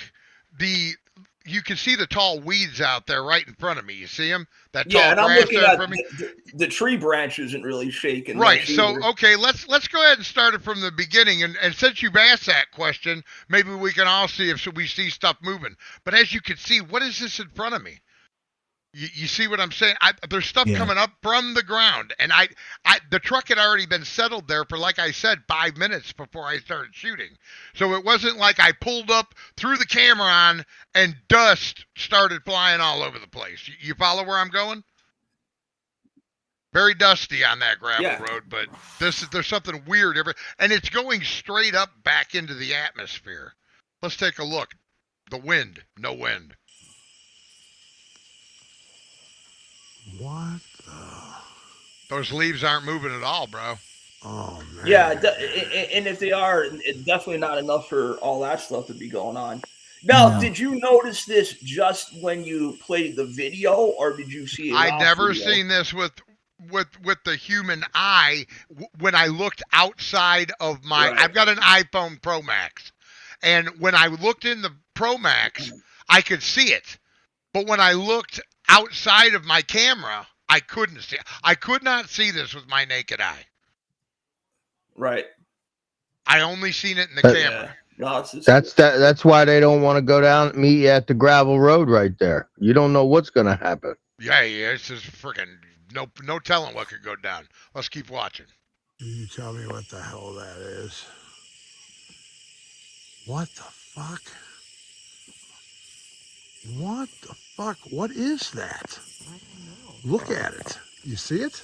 you can see the tall weeds out there right in front of me. You see them? That tall and I'm grass looking there in at front of me? the tree branch isn't really shaking. Right. So, okay, let's go ahead and start it from the beginning. And since you've asked that question, maybe we can all see if we see stuff moving. But as you can see, what is this in front of me? You see what I'm saying? There's stuff coming up from the ground, and the truck had already been settled there for, like I said, 5 minutes before I started shooting. So it wasn't like I pulled up, threw the camera on, and dust started flying all over the place. You follow where I'm going? Very dusty on that gravel road, but there's something weird, and it's going straight up back into the atmosphere. Let's take a look. The wind. No wind. What the? Those leaves aren't moving at all, bro. Oh, man. Yeah, and if they are, it's definitely not enough for all that stuff to be going on. Now, No. did you notice this just when you played the video, or did you see it? I'd never seen this with the human eye when I looked outside of my. Right. I've got an iPhone Pro Max, and when I looked in the Pro Max, I could see it, but when I looked outside of my camera, I couldn't see it. I could not see this with my naked eye. Right. I only seen it in the camera. No, That's why they don't want to go down and meet you at the gravel road right there. You don't know what's gonna happen. Yeah, it's just freaking no telling what could go down. Let's keep watching. Can you tell me what the hell that is? What the fuck? What the fuck? What is that? I don't know. Look at it. You see it?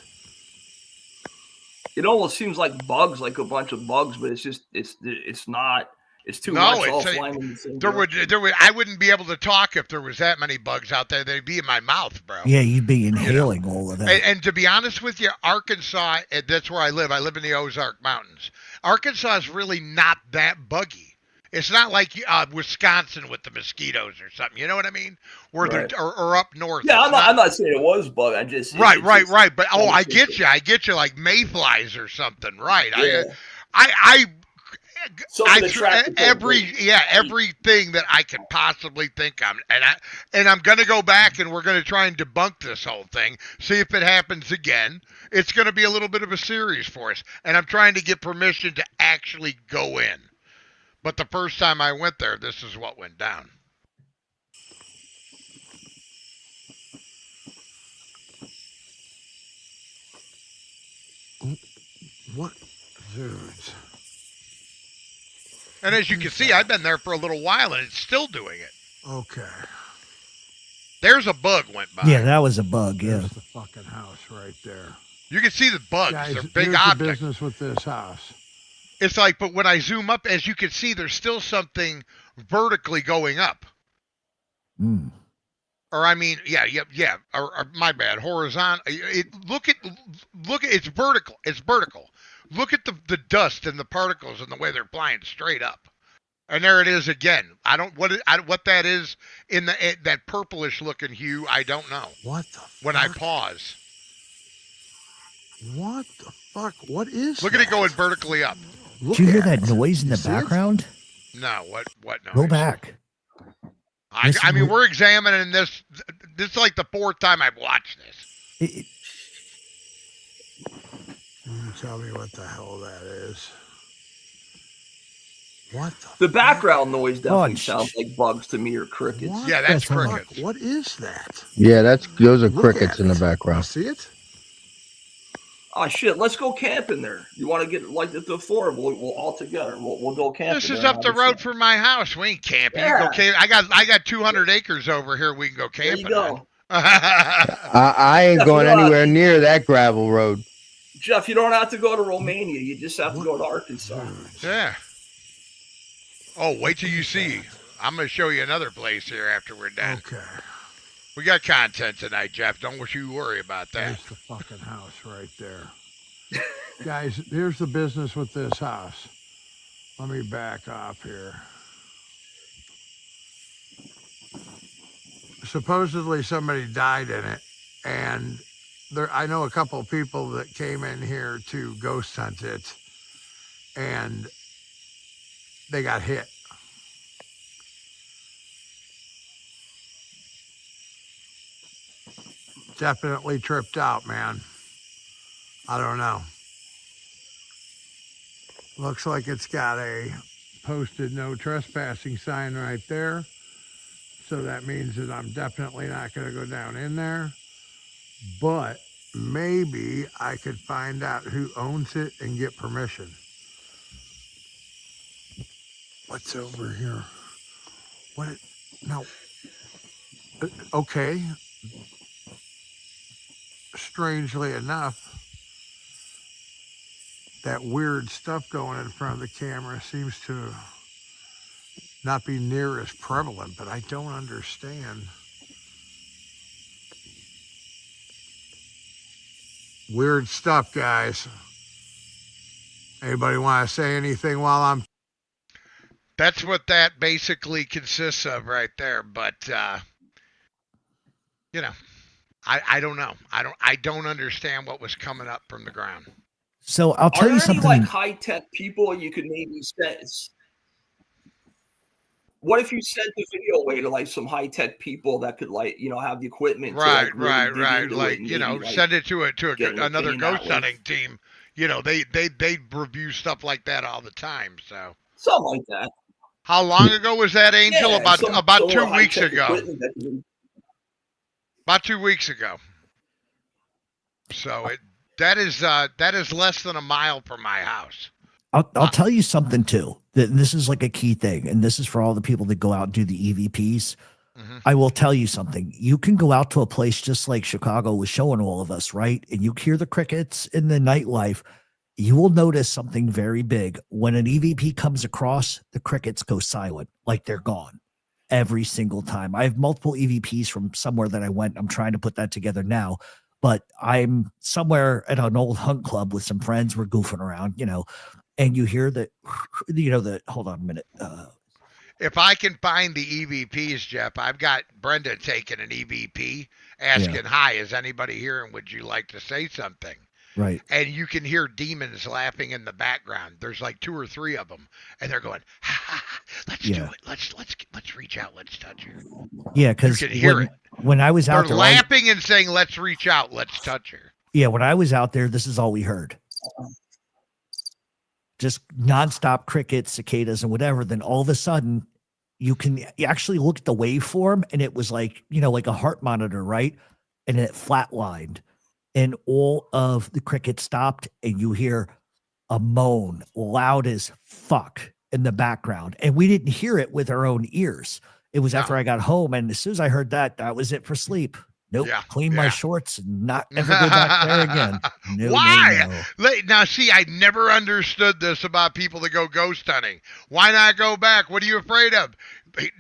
It almost seems like bugs, like a bunch of bugs, but it's not. It's too much. All flying in the same direction. I wouldn't be able to talk if there was that many bugs out there. They'd be in my mouth, bro. Yeah, you'd be inhaling all of that. And to be honest with you, Arkansas, that's where I live. I live in the Ozark Mountains. Arkansas is really not that buggy. It's not like Wisconsin with the mosquitoes or something. You know what I mean? Right. Or up north. Yeah, I'm not saying it was bug. I just right. But I get you. I get you, like mayflies or something. Right. Yeah. Everything that I can possibly think of, and I'm gonna go back and we're gonna try and debunk this whole thing, see if it happens again. It's gonna be a little bit of a series for us, and I'm trying to get permission to actually go in. But the first time I went there, this is what went down. What? Dudes. And as you can see, I've been there for a little while, and it's still doing it. Okay. There's a bug went by. Yeah, that was a bug, yeah. There's the fucking house right there. You can see the bugs. Guys, They're big here's objects. the business with this house. It's like, but when I zoom up, as you can see, there's still something vertically going up. Mm. Or I mean, yeah. Or my bad, horizontal. Look at it's vertical. It's vertical. Look at the dust and the particles and the way they're flying straight up. And there it is again. What that is in that purplish looking hue. I don't know. What the fuck? When I pause. What the fuck? What is Look at it going vertically up. Did you hear that noise in the background? No, what noise? Go back. I mean, we're examining this. This is like the fourth time I've watched this. Can you tell me what the hell that is? What the background noise definitely sounds like bugs to me or crickets. What? Yeah, that's crickets. What is that? Yeah, those are crickets in the background. See it? Oh shit! Let's go camping there. You want to get like the four? We'll all together. We'll go camping. This is up the road from my house. We ain't camping. Yeah. You go camp. I got 200 acres over here. We can go camping. There you go. I ain't going anywhere near that gravel road. Jeff, you don't have to go to Romania. You just have to go to Arkansas. Yeah. Oh, wait till you see. I'm going to show you another place here after we're done. Okay. We got content tonight, Jeff. Don't you worry about that. There's the fucking house right there. Guys, here's the business with this house. Let me back off here. Supposedly somebody died in it, and I know a couple of people that came in here to ghost hunt it, and they got hit. Definitely tripped out, man. I don't know. Looks like it's got a posted no trespassing sign right there. So that means that I'm definitely not going to go down in there. But maybe I could find out who owns it and get permission. What's over here? What? No. Okay. Strangely enough, that weird stuff going in front of the camera seems to not be near as prevalent, but I don't understand. Weird stuff, guys. Anybody want to say anything while I'm... That's what that basically consists of right there. But you know, I don't know. I don't understand what was coming up from the ground. So I'll tell Are there you something. any like high tech people you could maybe send? What if you sent the video away to like some high tech people that could like have the equipment? Right, to, like, really right. dig into like it and you know, maybe, like, send it to get an another opinion ghost that way? hunting team. You know, they review stuff like that all the time. So Something like that. how long ago was that, Angel? Yeah, about some 2 more weeks high-tech ago. equipment that could- About 2 weeks ago. So that is less than a mile from my house. I'll tell you something too. That this is like a key thing, and this is for all the people that go out and do the EVPs. Mm-hmm. I will tell you something. You can go out to a place just like Chicago was showing all of us, right? And you hear the crickets in the nightlife. You will notice something very big. When an EVP comes across, the crickets go silent, like they're gone every single time. I have multiple EVPs from somewhere that I went. I'm trying to put that together now, but I'm somewhere at an old hunt club with some friends. We're goofing around, and you hear that, hold on a minute. If I can find the EVPs, Jeff, I've got Brenda taking an EVP asking, "Hi, is anybody here? And would you like to say something?" Right. And you can hear demons laughing in the background. There's like 2 or 3 of them, and they're going, "Ha, ha, ha, let's do it. Let's reach out. Let's touch her." Yeah, because you can hear it. When I was out They're there, laughing and saying, "Let's reach out. Let's touch her." Yeah, when I was out there, this is all we heard. Just nonstop crickets, cicadas, and whatever. Then all of a sudden, you actually look at the waveform, and it was like, like a heart monitor, right? And it flatlined, and all of the crickets stopped, and you hear a moan loud as fuck in the background. And we didn't hear it with our own ears. It was after I got home, and as soon as I heard that, that was it for sleep. Nope. Yeah, Clean my shorts and not ever go back there again. No, Why? no. Now, see, I never understood this about people that go ghost hunting. Why not go back? What are you afraid of?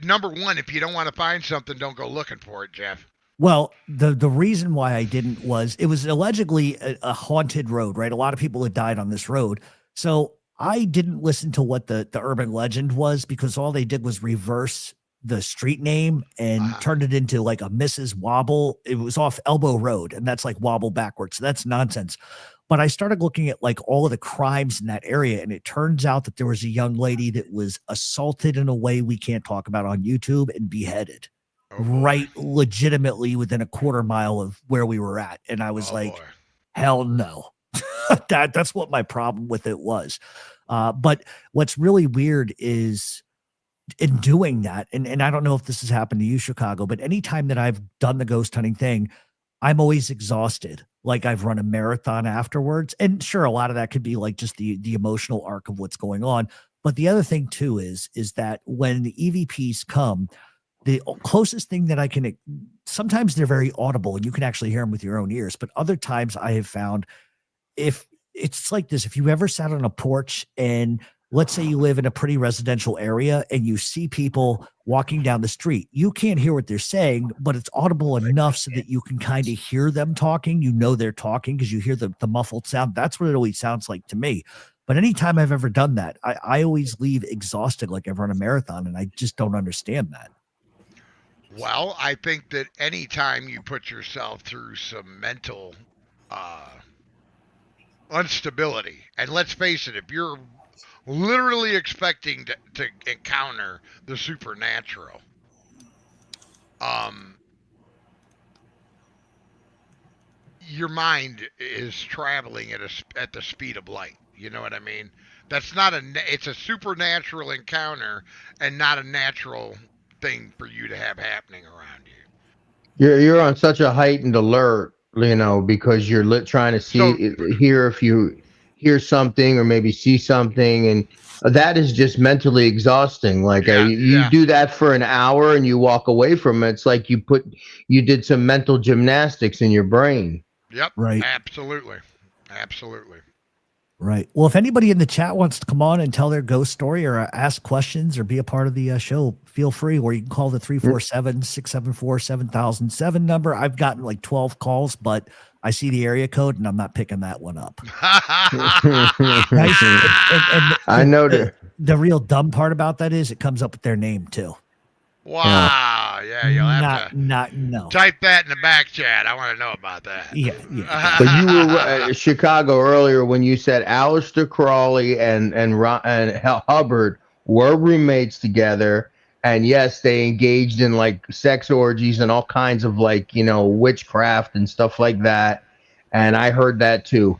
Number one, if you don't want to find something, don't go looking for it, Jeff. Well, the reason why I didn't was it was allegedly a haunted road, right? A lot of people had died on this road. So I didn't listen to what the urban legend was, because all they did was reverse the street name and turned it into like a Mrs. Wobble. It was off Elbow Road, and that's like wobble backwards. So that's nonsense. But I started looking at like all of the crimes in that area, and it turns out that there was a young lady that was assaulted in a way we can't talk about on YouTube and beheaded. Right, legitimately within a quarter mile of where we were at. And I was hell no. That's what my problem with it was. But what's really weird is in doing that, and I don't know if this has happened to you, Chicago, but anytime that I've done the ghost hunting thing, I'm always exhausted. Like I've run a marathon afterwards. And sure, a lot of that could be like just the emotional arc of what's going on. But the other thing too is that when the EVPs come, the closest thing that I can, sometimes they're very audible and you can actually hear them with your own ears. But other times I have found, if it's like this, if you ever sat on a porch and let's say you live in a pretty residential area and you see people walking down the street, you can't hear what they're saying, but it's audible enough so that you can kind of hear them talking. They're talking because you hear the muffled sound. That's what it always sounds like to me. But anytime I've ever done that, I always leave exhausted, like I've run a marathon, and I just don't understand that. Well, I think that anytime you put yourself through some mental instability, and let's face it, if you're literally expecting to encounter the supernatural, your mind is traveling at the speed of light. You know what I mean? That's not it's a supernatural encounter and not a natural thing for you to have happening around you. You're on such a heightened alert, because you're trying to hear if you hear something or maybe see something, and that is just mentally exhausting. Like you do that for an hour and you walk away from it. It's like you did some mental gymnastics in your brain. Yep. Right. Absolutely. Right. Well, if anybody in the chat wants to come on and tell their ghost story or ask questions or be a part of the show, feel free, or you can call the 347-674-7007 number. I've gotten like 12 calls, but I see the area code and I'm not picking that one up. Right? And I know that. The real dumb part about that is it comes up with their name too. Wow. Yeah, you'll have No. type that in the back chat. I want to know about that. Yeah. But you were Chicago earlier when you said Aleister Crowley and Hubbard were roommates together, and yes, they engaged in like sex orgies and all kinds of like witchcraft and stuff like that. And I heard that too.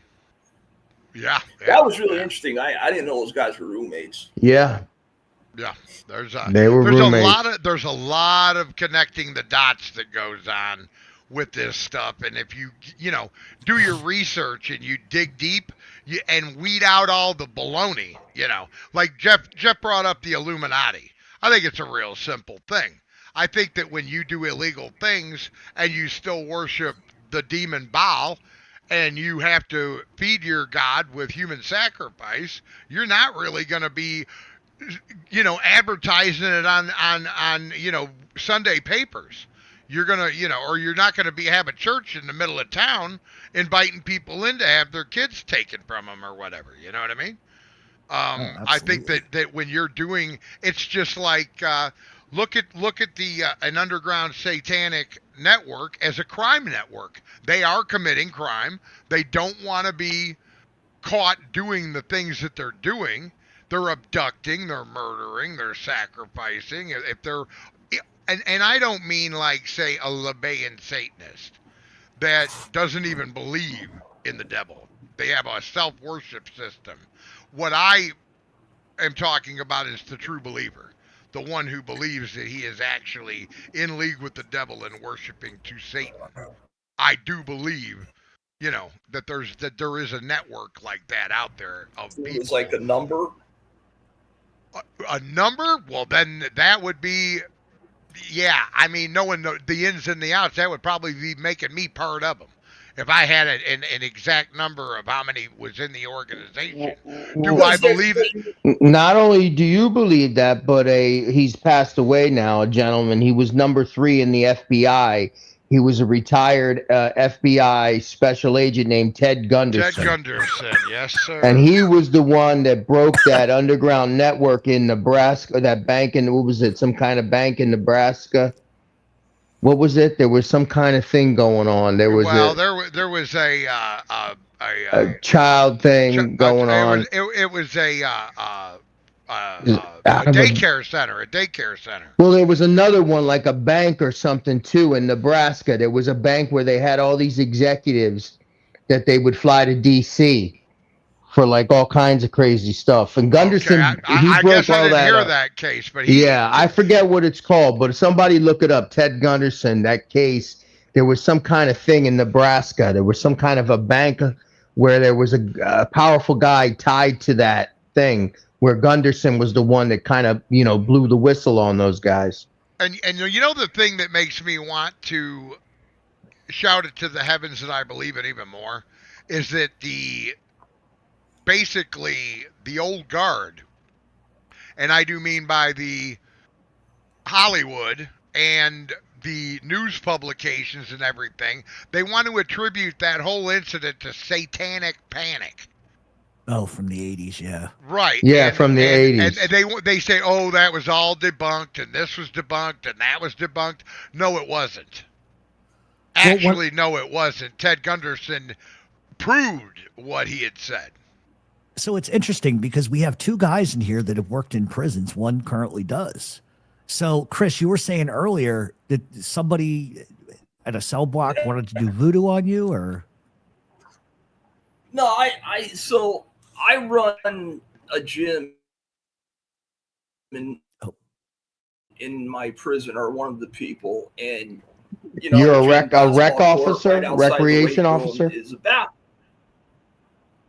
Yeah. That was really interesting. I didn't know those guys were roommates. Yeah. Yeah, there's a lot of connecting the dots that goes on with this stuff, and if you do your research and you dig deep, and weed out all the baloney, like Jeff brought up the Illuminati. I think it's a real simple thing. I think that when you do illegal things and you still worship the demon Baal, and you have to feed your god with human sacrifice, you're not really going to be advertising it on Sunday papers. You're gonna, or you're not gonna have a church in the middle of town inviting people in to have their kids taken from them or whatever. You know what I mean? I think that when you're doing, it's just like look at the an underground satanic network as a crime network. They are committing crime. They don't want to be caught doing the things that they're doing. They're abducting, they're murdering, they're sacrificing. If they're, and I don't mean like, say, a LaVeyan Satanist that doesn't even believe in the devil. They have a self-worship system. What I am talking about is the true believer, the one who believes that he is actually in league with the devil and worshiping to Satan. I do believe, that there is a network like that out there of people. It's like a number. A number? Well, then that would be, yeah. I mean, knowing the ins and the outs, that would probably be making me part of them. If I had an exact number of how many was in the organization, do I believe it? Not only do you believe that, but he's passed away now, a gentleman. He was number 3 in the FBI. He was a retired FBI special agent named Ted Gunderson. Ted Gunderson, yes, sir. And he was the one that broke that underground network in Nebraska, that bank in, what was it, some kind of bank in Nebraska? What was it? There was some kind of thing going on. There was there was a child thing going on. It was a daycare center. Well, there was another one, like a bank or something too, in Nebraska. There was a bank where they had all these executives that they would fly to DC for like all kinds of crazy stuff. And Gunderson, I guess I didn't hear that case, but I forget what it's called, but somebody look it up. Ted Gunderson, that case. There was some kind of thing in Nebraska. There was some kind of a bank where there was a powerful guy tied to that thing, where Gunderson was the one that kind of, blew the whistle on those guys. And the thing that makes me want to shout it to the heavens that I believe it even more is that basically the old guard, and I do mean by the Hollywood and the news publications and everything, they want to attribute that whole incident to satanic panic. Oh, from the 80s, yeah. Right. Yeah, from the 80s. And they say, oh, that was all debunked, and this was debunked, and that was debunked. No, it wasn't. Actually, no, it wasn't. Ted Gunderson proved what he had said. So it's interesting because we have 2 guys in here that have worked in prisons. One currently does. So, Chris, you were saying earlier that somebody at a cell block wanted to do voodoo on you, or? No, I run a gym in my prison, or one of the people, and you're a rec officer, recreation officer. Is about.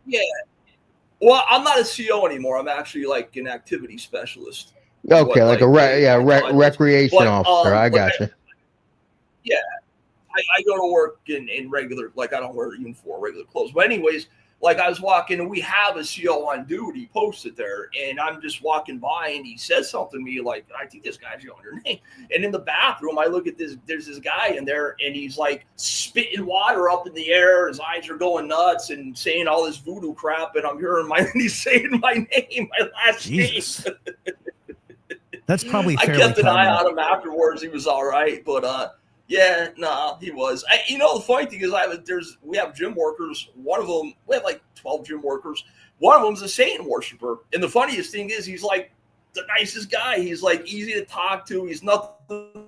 Yeah. Well, I'm not a CO anymore. I'm actually like an activity specialist. Okay, like recreation officer. I gotcha. Yeah, I go to work in regular, like I don't wear a uniform, regular clothes. But anyways, Like I was walking, and we have a CO on duty posted there, and I'm just walking by, and he says something to me like, I think this guy's yelling your name. And in the bathroom, I look at this, there's this guy in there, and he's like spitting water up in the air. His eyes are going nuts and saying all this voodoo crap, and I'm hearing he's saying my name, my last name. That's probably I fairly kept an eye common. on him afterwards. He was all right, but yeah, no, he was. The funny thing is, we have gym workers. One of them, we have like 12 gym workers. One of them's a Satan worshiper, and the funniest thing is, he's like the nicest guy. He's like easy to talk to. He's nothing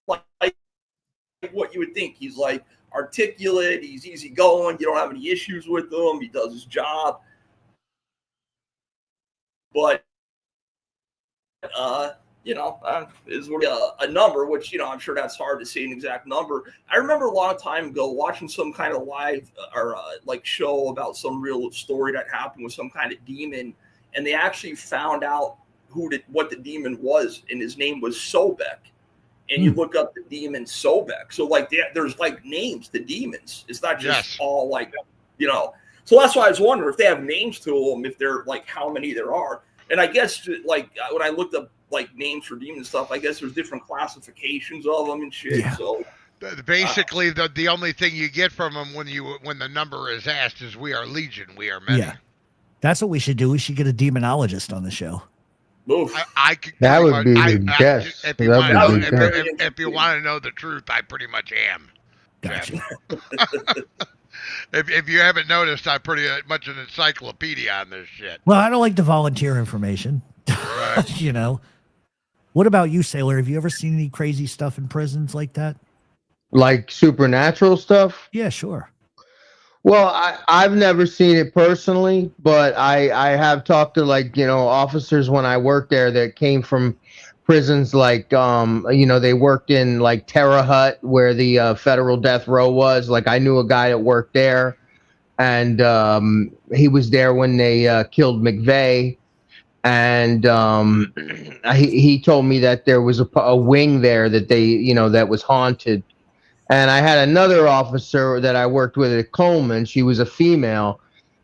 like what you would think. He's like articulate. He's easygoing. You don't have any issues with him. He does his job, but is a number, which, I'm sure that's hard to say an exact number. I remember a long time ago watching some kind of live or like show about some real story that happened with some kind of demon, and they actually found out what the demon was, and his name was Sobek. And you look up the demon Sobek. So like there's like names to demons. It's not just all like, So that's why I was wondering if they have names to them, if they're like how many there are. And I guess like when I looked up like names for demon stuff, I guess there's different classifications of them and shit. Yeah. So basically, the only thing you get from them when the number is asked is, "We are legion, we are many." Yeah, that's what we should do. We should get a demonologist on the show. That would be the best. If you want to know the truth, I pretty much am. Gotcha. If you haven't noticed, I'm pretty much an encyclopedia on this shit. Well, I don't like to volunteer information. Right. What about you, Sailor? Have you ever seen any crazy stuff in prisons like that? Like supernatural stuff? Yeah, sure. Well, I've never seen it personally, but I have talked to officers when I worked there that came from prisons like they worked in like Terre Haute where the federal death row was. Like I knew a guy that worked there, and he was there when they killed McVeigh. And he told me that there was a wing there that that was haunted. And I had another officer that I worked with at Coleman. She was a female.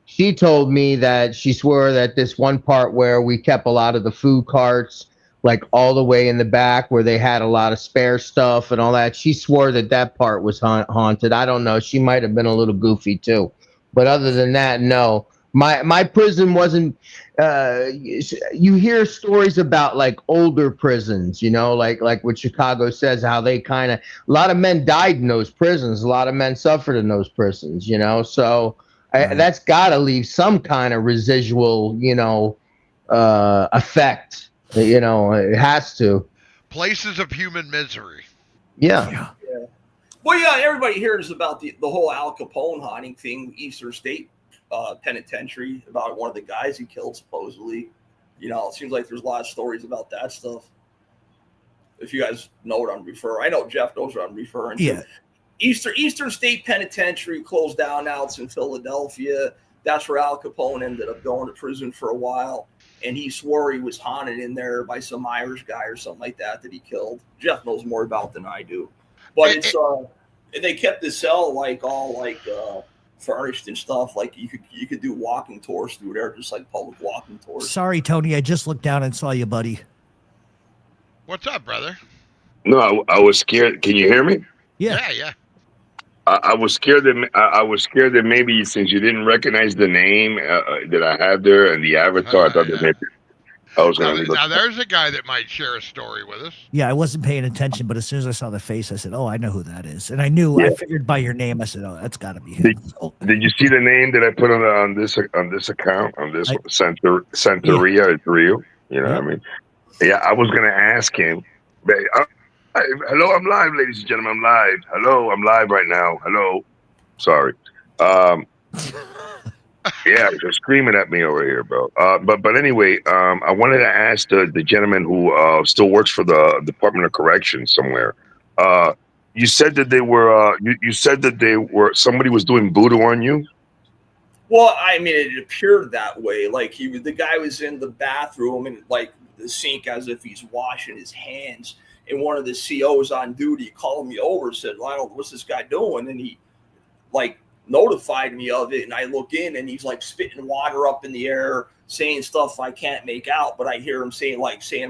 She told me that she swore that this one part where we kept a lot of the food carts, like all the way in the back where they had a lot of spare stuff and all that, she swore that part was haunted. I don't know. She might have been a little goofy too. But other than that, no. My prison wasn't you hear stories about like older prisons, like what Chicago says, how they kind of, a lot of men died in those prisons, a lot of men suffered in those prisons, so that's got to leave some kind of residual effect, it has to. Places of human misery. Yeah. Well, yeah, everybody hears about the whole Al Capone haunting thing, Eastern State Penitentiary, about one of the guys he killed supposedly. It seems like there's a lot of stories about that stuff. If you guys know what I'm referring, I know Jeff knows what I'm referring to. Yeah. Eastern State Penitentiary closed down now. It's in Philadelphia. That's where Al Capone ended up going to prison for a while, and he swore he was haunted in there by some Irish guy or something like that he killed. Jeff knows more about than I do, but it's they kept the cell like all like furnished and stuff. Like you could do walking tours through there, just like public walking tours. Sorry, Tony, I just looked down and saw you, buddy. What's up, brother? No, I was scared. Can you hear me? Yeah. I was scared that maybe since you didn't recognize the name that I had there and the avatar, I thought that maybe I was going to. Now there's a guy that might share a story with us. Yeah, I wasn't paying attention, but as soon as I saw the face, I said, "Oh, I know who that is." And I knew, I figured by your name, I said, "Oh, that's got to be him." Did you see the name that I put on this account on this Santeria? It's real. What I mean? Yeah, I was going to ask him. Hello, I'm live, ladies and gentlemen. I'm live. Hello, I'm live right now. Hello. Sorry. Yeah, they're screaming at me over here, bro. But anyway, I wanted to ask the gentleman who still works for the Department of Corrections somewhere. You said that they were. You said that they were. Somebody was doing voodoo on you. Well, I mean, it appeared that way. Like the guy was in the bathroom and like the sink as if he's washing his hands. And one of the COs on duty called me over and said, "Lionel, what's this guy doing?" And he like notified me of it, and I look in, and he's like spitting water up in the air, saying stuff I can't make out, but I hear him saying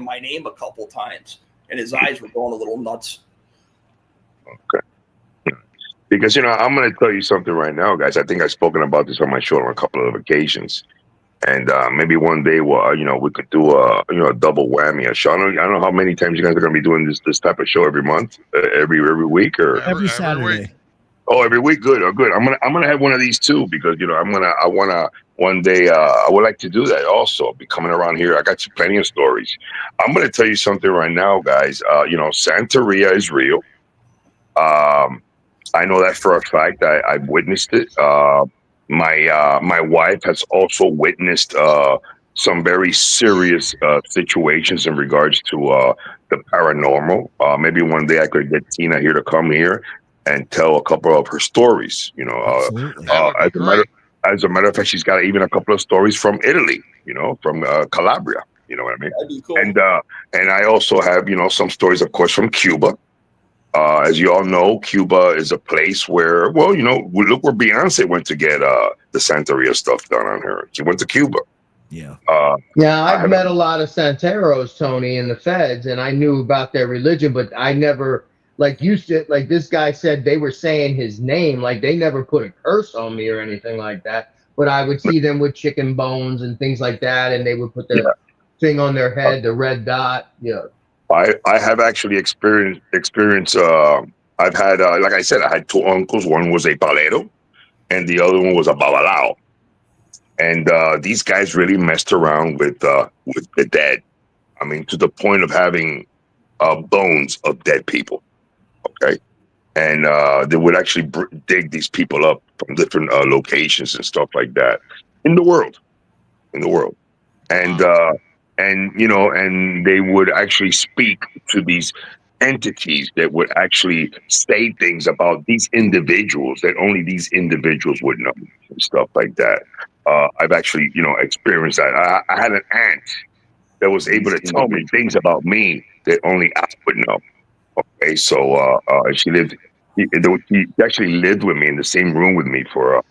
my name a couple times, and his eyes were going a little nuts. Okay. Because, I'm going to tell you something right now, guys. I think I've spoken about this on my show on a couple of occasions. And maybe one day, we could do a double whammy. A show. I don't know how many times you guys are going to be doing this type of show every month, every week, or every Saturday. Oh, every week, good. Oh, good. I'm gonna have one of these too, because I wanna one day. I would like to do that also. I'll be coming around here. I got plenty of stories. I'm gonna tell you something right now, guys. Santeria is real. I know that for a fact. I've witnessed it. My wife has also witnessed some very serious situations in regards to the paranormal. Maybe one day I could get Tina here to come here and tell a couple of her stories. As a matter of fact, she's got even a couple of stories from Italy. From Calabria. You know what I mean? That'd be cool. And I also have some stories, of course, from Cuba. As you all know, Cuba is a place where, look where Beyonce went to get the Santeria stuff done on her. She went to Cuba. Yeah. I've met a lot of Santeros, Tony, in the feds, and I knew about their religion, but I never, like you said, like this guy said, they were saying his name, like they never put a curse on me or anything like that. But I would see them with chicken bones and things like that, and they would put their thing on their head, the red dot. Yeah. I have actually experienced. I've had, like I said, I had two uncles. One was a palero, and the other one was a babalao. And these guys really messed around with the dead. I mean, to the point of having bones of dead people. Okay, and they would actually dig these people up from different locations and stuff like that in the world, and. And they would actually speak to these entities that would actually say things about these individuals that only these individuals would know and stuff like that. I've actually, experienced that. I had an aunt that was able to tell me things about me that only I would know. Okay, so she actually lived with me in the same room with me for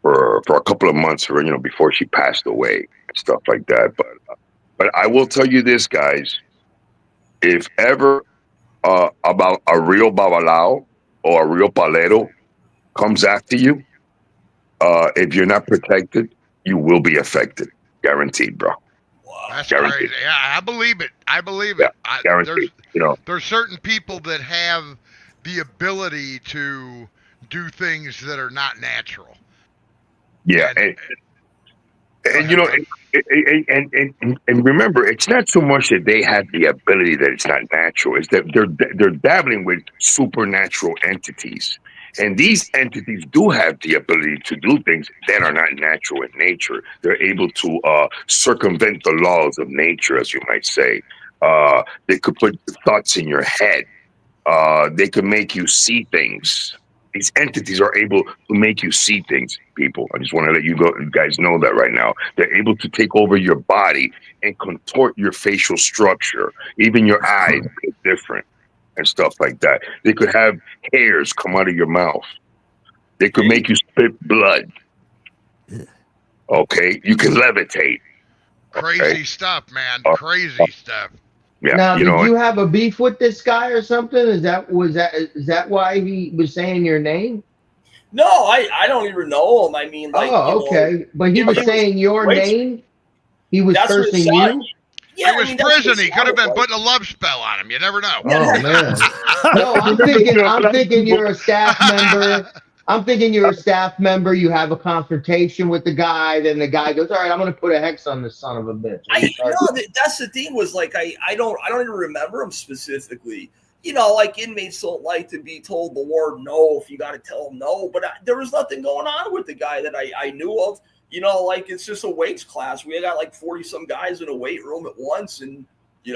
a couple of months, before she passed away and stuff like that. But I will tell you this, guys. If ever about a real babalao or a real palero comes after you, if you're not protected, you will be affected. Guaranteed, bro. That's Guaranteed. crazy. Yeah, I believe it. Yeah, guaranteed. There's certain people that have the ability to do things that are not natural. Yeah, and remember, it's not so much that they have the ability that it's not natural. It's that they're dabbling with supernatural entities, and these entities do have the ability to do things that are not natural in nature. They're able to circumvent the laws of nature, as you might say. They could put thoughts in your head. They could make you see things. These entities are able to make you see things, people. I just want to let you guys know that right now. They're able to take over your body and contort your facial structure. Even your eyes look different and stuff like that. They could have hairs come out of your mouth. They could make you spit blood. Okay? You can levitate. Crazy stuff, man. Crazy stuff. Yeah, now, did you have a beef with this guy or something? Is that why he was saying your name? No, I don't even know him. I mean, okay. But he was saying your name. He was cursing you. Yeah, it was prison. He could have been putting a love spell on him. You never know. Oh man. No, I'm thinking you're a staff member. I'm thinking you're a staff member. You have a confrontation with the guy. Then the guy goes, "All right, I'm going to put a hex on this son of a bitch." That's the thing. Was like I don't even remember him specifically. Like inmates don't like to be told the word no if you got to tell them no. But there was nothing going on with the guy that I knew of. Like it's just a weights class. We got like 40 some guys in a weight room at once, and they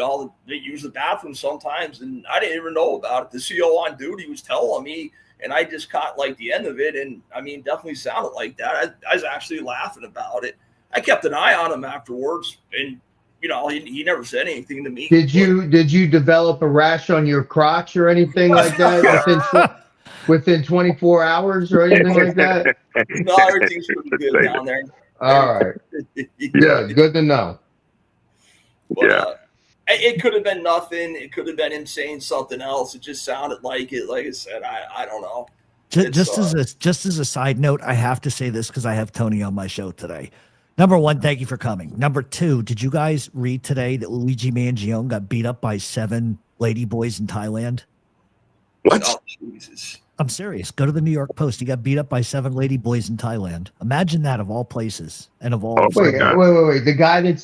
use the bathroom sometimes, and I didn't even know about it. The CO on duty was telling me. And I just caught like the end of it, and I mean, definitely sounded like that. I was actually laughing about it. I kept an eye on him afterwards, and he never said anything to me. Did you develop a rash on your crotch or anything like that? within 24 hours or anything like that? No, everything's pretty good down there. All right. Good. Good to know. But it could have been nothing. It could have been him saying something else. It just sounded like it. Like I said, I don't know. Just as a side note, I have to say this because I have Tony on my show today. Number one, thank you for coming. Number two, did you guys read today that Luigi Mangione got beat up by 7 ladyboys in Thailand? What? Oh, Jesus. I'm serious. Go to the New York Post. He got beat up by 7 ladyboys in Thailand. Imagine that, of all places and of all. Wait. The guy that's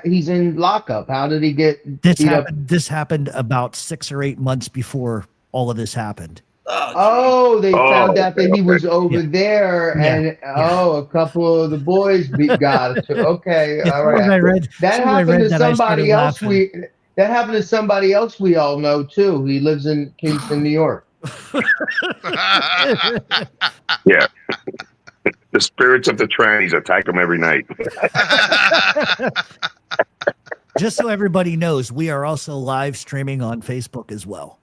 he's in lockup. How did he get this beat happened? up? This happened about 6 or 8 months before all of this happened. Oh, they found out that he was over there, and a couple of the boys got it. Okay, all right. That happened to somebody else. That happened to somebody else we all know too. He lives in Kingston, New York. Yeah. The spirits of the trannies attack him every night. Just so everybody knows, we are also live streaming on Facebook as well.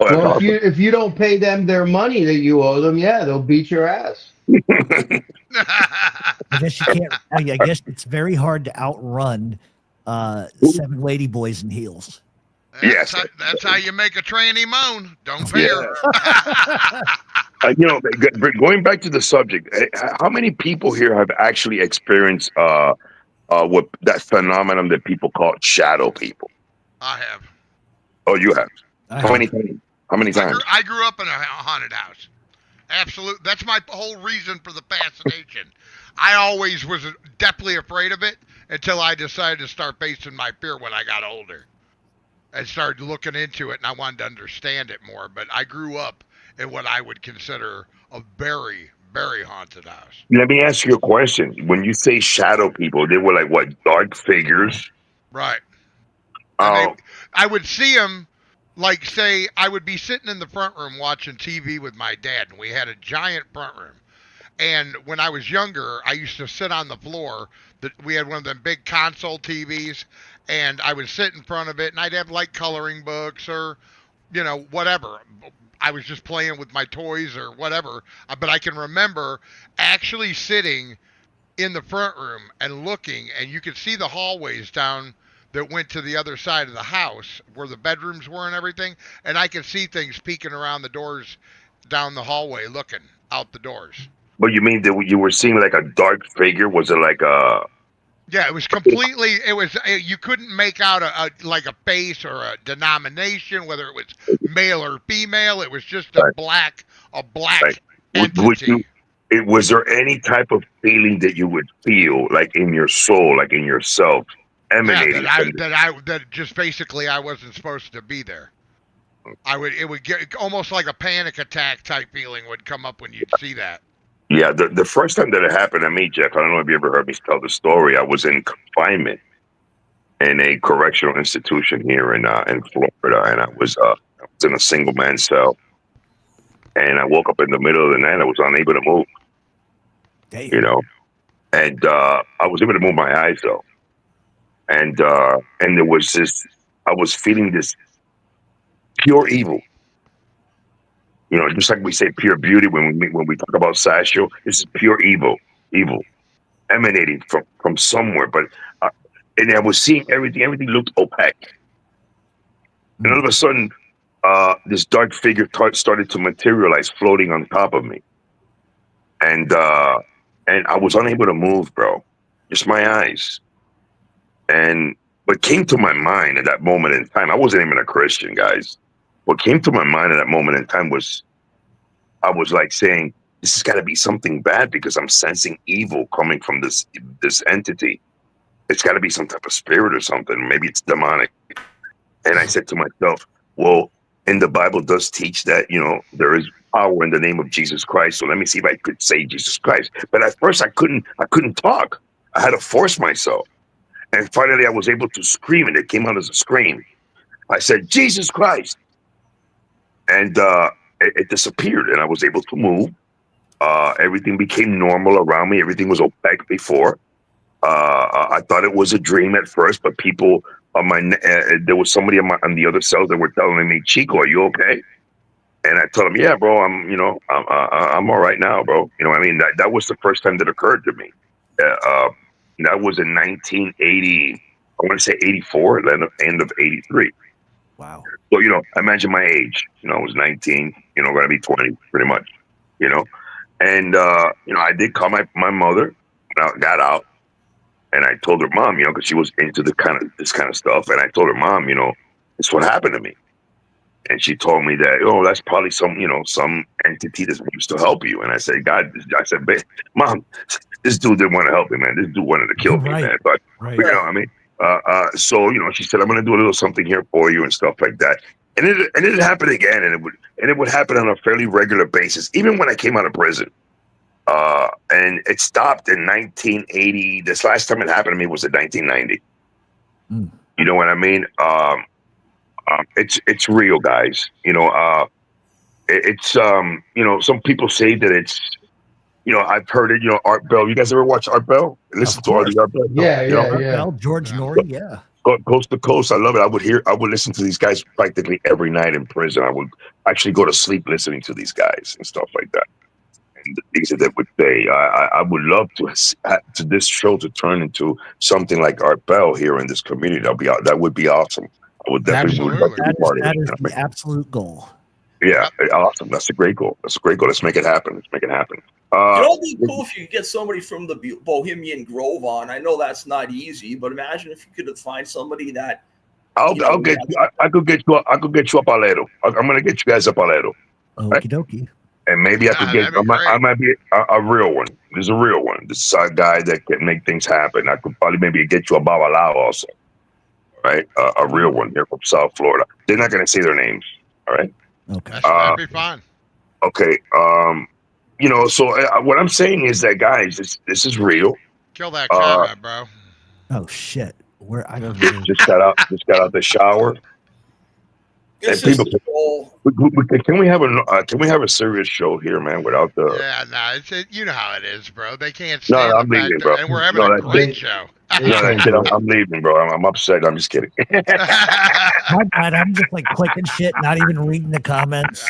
Well, if you don't pay them their money that you owe them, they'll beat your ass. I guess you can't. I guess it's very hard to outrun 7 ladyboys in heels. That's how you make a tranny moan. Don't pay her. Going back to the subject, how many people here have actually experienced what that phenomenon that people call shadow people? I have. Oh, you have. How many times? I grew up in a haunted house. Absolutely. That's my whole reason for the fascination. I always was deathly afraid of it until I decided to start facing my fear when I got older and started looking into it, and I wanted to understand it more. But I grew up in what I would consider a very, very haunted house. Let me ask you a question. When you say shadow people, they were like what, dark figures? Right. Oh. I would see them. Like, say, I would be sitting in the front room watching TV with my dad, and we had a giant front room. And when I was younger, I used to sit on the floor. We had one of them big console TVs, and I would sit in front of it, and I'd have, like, coloring books or, whatever. I was just playing with my toys or whatever. But I can remember actually sitting in the front room and looking, and you could see the hallways down that went to the other side of the house where the bedrooms were and everything. And I could see things peeking around the doors down the hallway looking out the doors. But you mean that you were seeing like a dark figure? Was it like a... Yeah, it was completely, you couldn't make out a face or a denomination, whether it was male or female. It was just a black entity. Was there any type of feeling that you would feel like in your soul, like in yourself? Emanating that just basically I wasn't supposed to be there. It would get almost like a panic attack type feeling would come up when you'd see that. Yeah, the first time that it happened to me, Jeff, I don't know if you ever heard me tell the story. I was in confinement in a correctional institution here in Florida, and I was in a single man cell, and I woke up in the middle of the night. I was unable to move. Damn. And I was able to move my eyes though. And there was this, I was feeling this pure evil. Just like we say pure beauty when we talk about Sasho, this is pure evil emanating from somewhere. But and I was seeing everything looked opaque. And all of a sudden, this dark figure started to materialize, floating on top of me. And I was unable to move, bro. Just my eyes. And what came to my mind at that moment in time, I wasn't even a Christian, guys. What came to my mind at that moment in time was, I was like saying, this has got to be something bad because I'm sensing evil coming from this entity. It's got to be some type of spirit or something. Maybe it's demonic. And I said to myself, well, and the Bible does teach that, there is power in the name of Jesus Christ. So let me see if I could say Jesus Christ. But at first I couldn't talk. I had to force myself. And finally, I was able to scream, and it came out as a scream. I said, Jesus Christ. And it disappeared, and I was able to move. Everything became normal around me. Everything was opaque before. I thought it was a dream at first, but people on there was somebody on the other cell that were telling me, Chico, are you okay? And I told him, yeah, bro, I'm all right now, bro. You know what I mean? That was the first time that occurred to me. That was in 1980. I want to say 84, then end of 83. Wow. So, imagine my age. I was 19, going to be 20 pretty much, And, I did call my mother when I got out, and I told her mom, because she was into this kind of stuff. And I told her mom, it's what happened to me. And she told me that, that's probably some entity that wants to help you. And I said, Mom, this dude didn't want to help me, man. This dude wanted to kill me, man. But, you know what I mean? So, she said, I'm going to do a little something here for you and stuff like that. And it happened again. And it would happen on a fairly regular basis, even when I came out of prison. And it stopped in 1980. This last time it happened to me was in 1990. Mm. You know what I mean? It's real, guys. It's some people say that it's, I've heard it. Art Bell. You guys ever watch Art Bell? Listen to all the Art Bell. Art Bell, George Norrie. Yeah. Coast to coast. I love it. I would listen to these guys practically every night in prison. I would actually go to sleep listening to these guys and stuff like that. And the things that they would say, I would love to this show to turn into something like Art Bell here in this community. That would be awesome. I would definitely love to be part of it. That is the absolute goal. Yeah, awesome. That's a great goal. Let's make it happen. It'd be cool if you could get somebody from the Bohemian Grove on. I know that's not easy, but imagine if you could find somebody that. I could get you up Aledo. I'm gonna get you guys up Aledo. Okie dokie. And maybe I could get. I might be a real one. There's a real one. This is a guy that can make things happen. I could probably maybe get you a Babalao also. Right, a real one here from South Florida. They're not gonna say their names. All right. Okay. That'd be fine. Okay. So what I'm saying is that, guys, this is real. Kill that comment, bro. Oh shit! I just got out the shower. And people, can we have a serious show here, man? Without the you know how it is, bro. They can't stand I'm leaving, bro. And we're having a great show. I'm leaving, bro. I'm upset. I'm just kidding. My bad. I'm just clicking shit, not even reading the comments.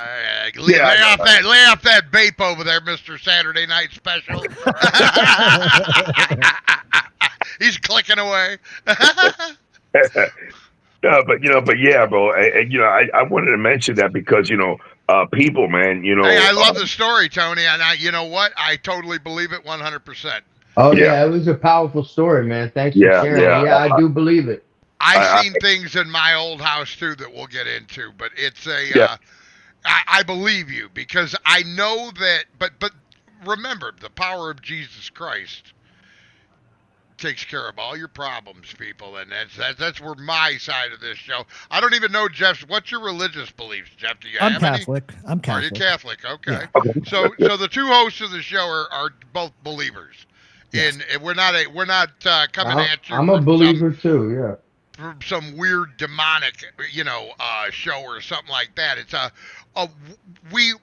Lay off that vape over there, Mr. Saturday Night Special. He's clicking away. No, but yeah, bro. I wanted to mention that because people, man. Hey, I love the story, Tony, and you know what? I totally believe it 100%. Oh yeah, it was a powerful story, man. Thanks for sharing. Yeah, I do believe it. I've seen things in my old house too that we'll get into, but it's I believe you because I know that. But remember, the power of Jesus Christ takes care of all your problems, people, and that's where my side of this show. I don't even know, Jeff. What's your religious beliefs, Jeff? Do you have Catholic. Any? I'm Catholic. Are you Catholic? Okay. Yeah. So the two hosts of the show are both believers. Yes. And we're not coming at you. I'm a believer too. Yeah. Some weird demonic, show or something like that. It's we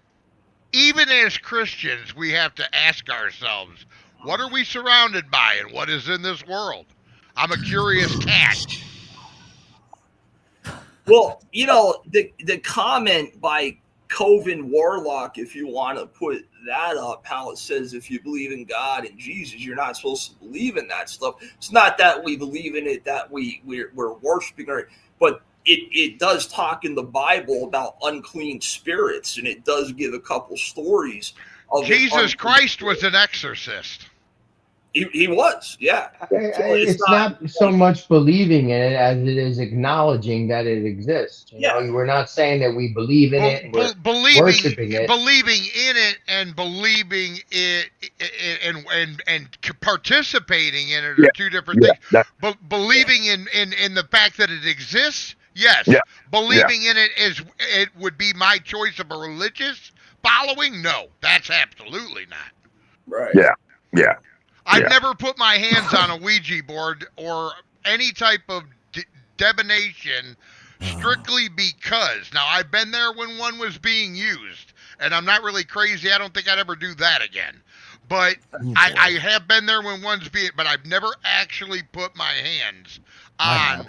even as Christians we have to ask ourselves, what are we surrounded by, and what is in this world? I'm a curious cat. Well, the comment by Coven Warlock, if you want to put that up, how it says if you believe in God and Jesus, you're not supposed to believe in that stuff. It's not that we believe in it, that we're worshiping, but it does talk in the Bible about unclean spirits, and it does give a couple stories of Jesus Christ was an exorcist. He was, yeah. It's not so much believing in it as it is acknowledging that it exists. We're not saying that we believe in it. We're worshiping it. Believing in it and believing it and participating in it are two different things. But believing in the fact that it exists, yes. Yeah. Believing in it it would be my choice of a religious following. No, that's absolutely not. Right. Yeah. I've never put my hands on a Ouija board or any type of divination strictly because. Now, I've been there when one was being used, and I'm not really crazy. I don't think I'd ever do that again. But I have been there when one's being, but I've never actually put my hands on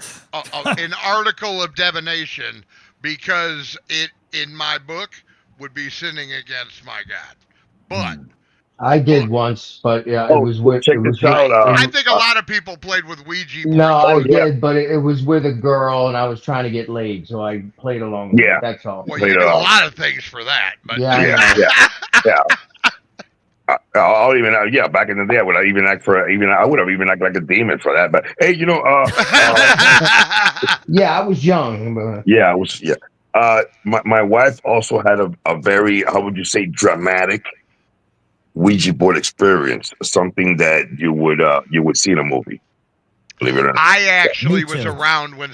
an article of divination because in my book, would be sinning against my God. But I did once, but yeah, it Oh, was so with check it this was with. out. I think a lot of people played with Ouija No, boards. I Oh yeah, did, but it was with a girl, and I was trying to get laid, so I played along with yeah. it. That's all. Well, you Later do a on. lot of things for that, but Yeah, I Yeah, know. yeah, yeah. I'll even yeah. Back in the day, I would have even act for even. I would have even acted like a demon for that. But hey, Yeah, I was young. But yeah, I was yeah. My wife also had a very, how would you say, dramatic Ouija board experience. Something that you would see in a movie. Believe it or not. I actually Me was too. around when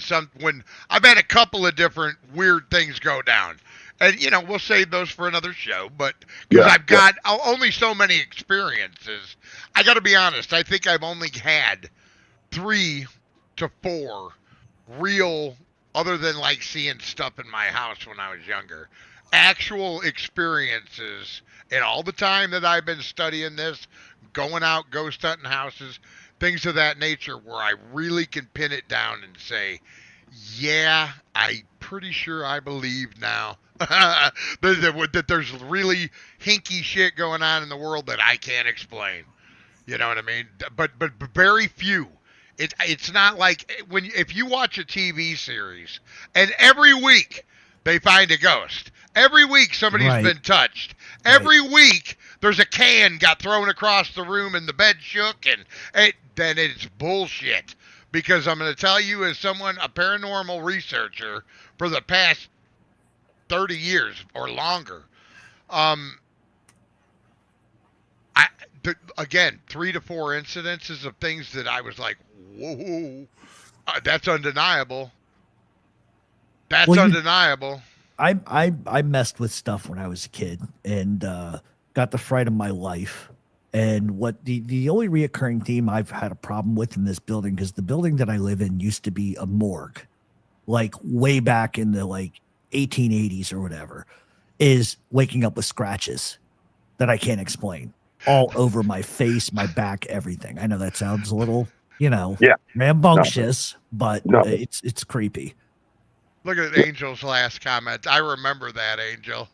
I've had a couple of different weird things go down, and we'll save those for another show. But because Yeah, I've yeah. got only so many experiences, I got to be honest. I think I've only had 3 to 4 real, other than like seeing stuff in my house when I was younger, actual experiences in all the time that I've been studying this, going out ghost hunting houses, things of that nature, where I really can pin it down and say, yeah, I'm pretty sure I believe now that there's really hinky shit going on in the world that I can't explain. You know what I mean? But very few. It's not like if you watch a TV series and every week they find a ghost. Every week somebody's Right. been touched. Every week there's a can got thrown across the room and the bed shook, and then it's bullshit. Because I'm going to tell you, as someone, a paranormal researcher for the past 30 years or longer, again, 3 to 4 incidences of things that I was like, whoa, that's undeniable. That's Well, undeniable. I messed with stuff when I was a kid and got the fright of my life. And what the only reoccurring theme I've had a problem with in this building, because the building that I live in used to be a morgue, like way back in the like 1880s or whatever, is waking up with scratches that I can't explain all over my face, my back, everything. I know that sounds a little, Yeah. rambunctious, but No. it's creepy. Look at Angel's last comment. I remember that, Angel.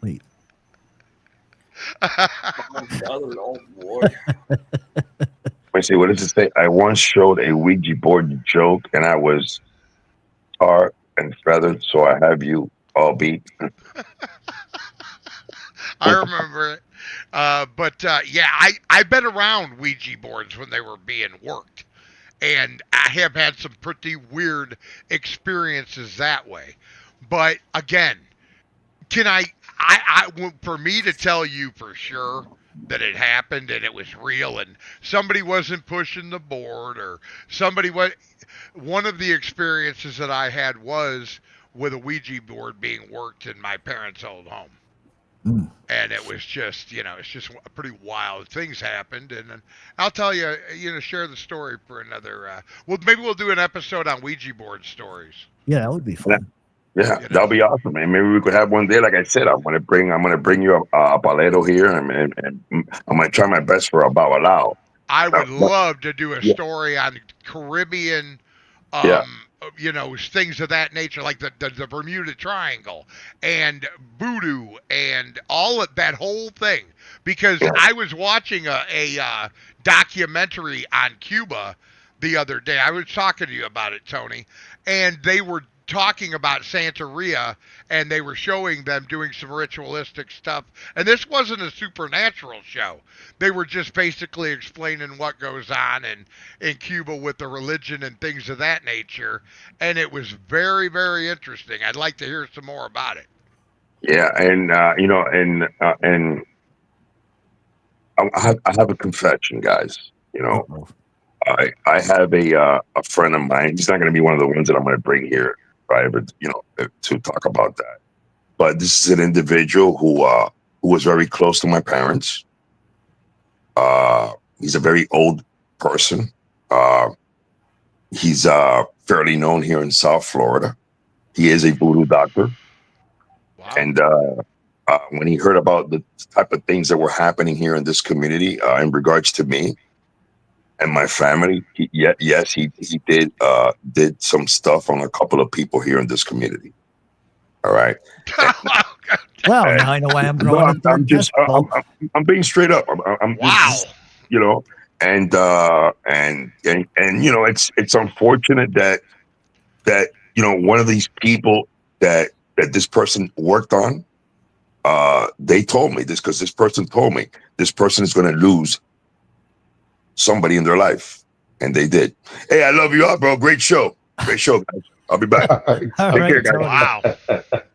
Wait. Oh boy. Let me see. What does it say? I once showed a Ouija board joke, and I was tar and feathered. So I have you all beat. I remember it. But yeah, I've been around Ouija boards when they were being worked. And I have had some pretty weird experiences that way. But again, can for me to tell you for sure that it happened and it was real and somebody wasn't pushing the board or somebody was, one of the experiences that I had was with a Ouija board being worked in my parents' old home. And it was just, it's just pretty wild. Things happened, and I'll tell you, share the story for another. Well, maybe we'll do an episode on Ouija board stories. Yeah, that would be fun. Yeah, that'll be awesome, man. Maybe we could have one day. Like I said, I'm gonna bring you a palero here, and I'm gonna try my best for a babalao. I would love to do a story on Caribbean. Things of that nature, like the Bermuda Triangle and voodoo and all of that whole thing. Because I was watching a documentary on Cuba the other day. I was talking to you about it, Tony, and they were talking about Santeria, and they were showing them doing some ritualistic stuff. And this wasn't a supernatural show. They were just basically explaining what goes on in Cuba with the religion and things of that nature. And it was very, very interesting. I'd like to hear some more about it. Yeah, and I have a confession, guys. I have a friend of mine. He's not going to be one of the ones that I'm going to bring here, right? But to talk about that. But this is an individual who was very close to my parents. He's a very old person. He's fairly known here in South Florida. He is a voodoo doctor. Wow. And when he heard about the type of things that were happening here in this community in regards to me and my family, he did some stuff on a couple of people here in this community. All right. Well, now I know why I'm growing No, a third just, testicle. I'm being straight up. I'm Wow. just, you know, and you know, it's unfortunate that you know, one of these people that this person worked on, they told me this because this person told me this person is going to lose somebody in their life, and they did. Hey, I love you all, bro. Great show, guys. I'll be back. All Take right, care, guys. Tony. Wow.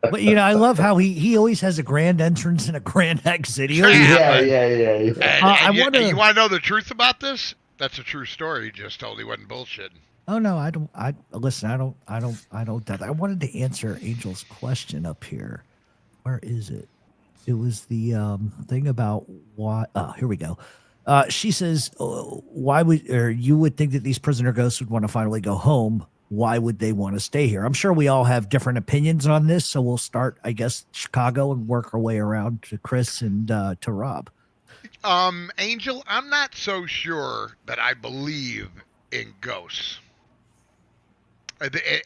But you know, I love how he always has a grand entrance and a grand exit. He always, Yeah. And I you want to know the truth about this? That's a true story he just told. He wasn't bullshitting. Oh no, I don't. Listen. I don't doubt that. I wanted to answer Angel's question up here. Where is it? It was the thing about why. Oh, here we go. She says, "Why would or you would think that these prisoner ghosts would want to finally go home? Why would they want to stay here?" I'm sure we all have different opinions on this, so we'll start, I guess, Chicago and work our way around to Chris and to Rob. Angel, I'm not so sure that I believe in ghosts.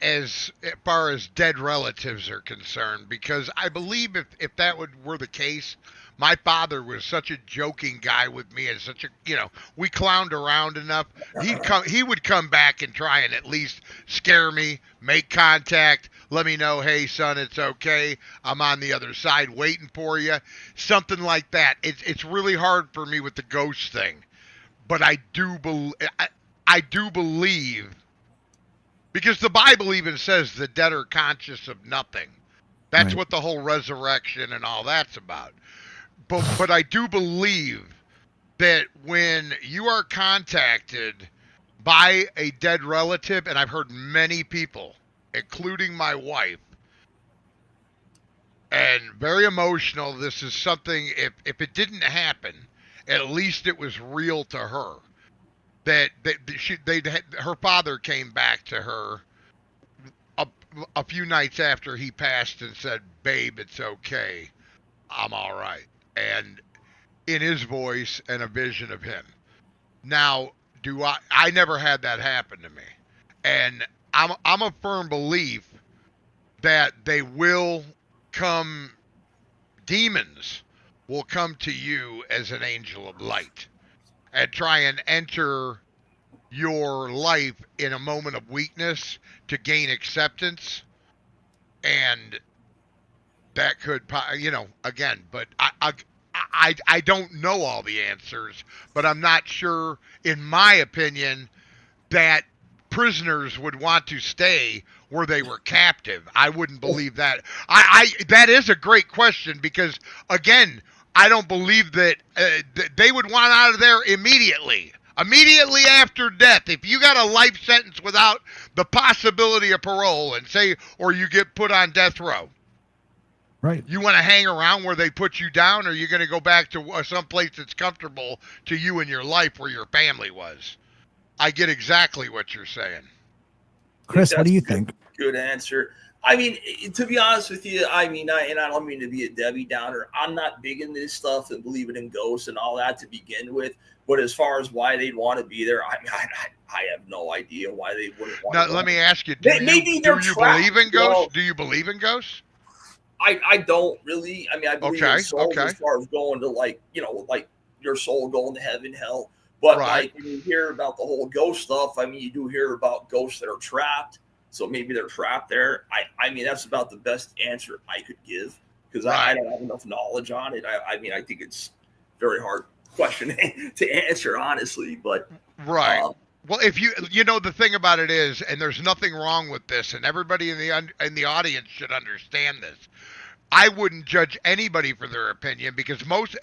As far as dead relatives are concerned, because I believe if that were the case, my father was such a joking guy with me, and such a, you know, we clowned around enough. He would come back and try and at least scare me, make contact, let me know, hey son, it's okay, I'm on the other side waiting for you, something like that. It's really hard for me with the ghost thing, but I do believe. Because the Bible even says the dead are conscious of nothing. That's Right. what the whole resurrection and all that's about. But I do believe that when you are contacted by a dead relative, and I've heard many people, including my wife, and very emotional, this is something, if it didn't happen, at least it was real to her. That her father came back to her a few nights after he passed and said, "Babe, it's okay, I'm all right," and in his voice and a vision of him. Now, I never had that happen to me, and I'm a firm belief that they will come. Demons will come to you as an angel of light and try and enter your life in a moment of weakness to gain acceptance, and that could, you know, again, but I don't know all the answers, but I'm not sure, in my opinion, that prisoners would want to stay where they were captive. I wouldn't believe that. That is a great question, because again, I don't believe that they would want out of there immediately after death. If you got a life sentence without the possibility of parole, and say, or you get put on death row, Right. you want to hang around where they put you down, or you're going to go back to some place that's comfortable to you in your life where your family was? I get exactly what you're saying. Chris, what do you think? Good answer. I mean, to be honest with you, I mean, and I don't mean to be a Debbie Downer, I'm not big into this stuff and believing in ghosts and all that to begin with. But as far as why they'd want to be there, I mean, I have no idea why they wouldn't want to. Now, let me ask you, do you believe in ghosts? Do you believe in ghosts? I don't really. I mean, I believe in souls as far as going to, like, you know, like your soul going to heaven, hell. But like when you hear about the whole ghost stuff, I mean, you do hear about ghosts that are trapped. So maybe they're trapped there. I mean, that's about the best answer I could give, because I don't have enough knowledge on it. I mean, I think it's very hard question to answer, honestly. But well, if you know, the thing about it is, and there's nothing wrong with this, and everybody in the audience should understand this. I wouldn't judge anybody for their opinion, because most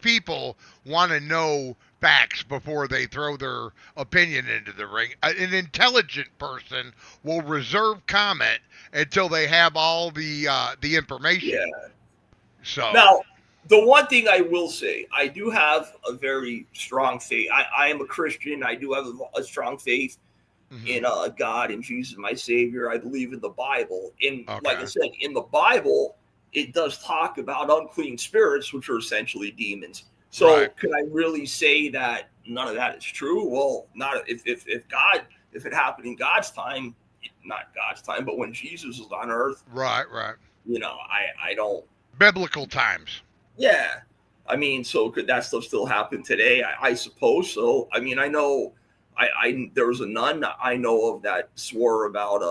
people want to know facts before they throw their opinion into the ring. An intelligent person will reserve comment until they have all the information. Yeah. So now, the one thing I will say, I do have a very strong faith. I am a Christian. I do have a strong faith in God and Jesus, my Savior. I believe in the Bible. And like I said, in the Bible, it does talk about unclean spirits, which are essentially demons. So could I really say that none of that is true? Well, not if it happened in God's time, not God's time, but when Jesus was on earth. Right. You know, I don't. Biblical times. Yeah. I mean, so could that stuff still happen today? I suppose so. I mean, I know there was a nun I know of that swore about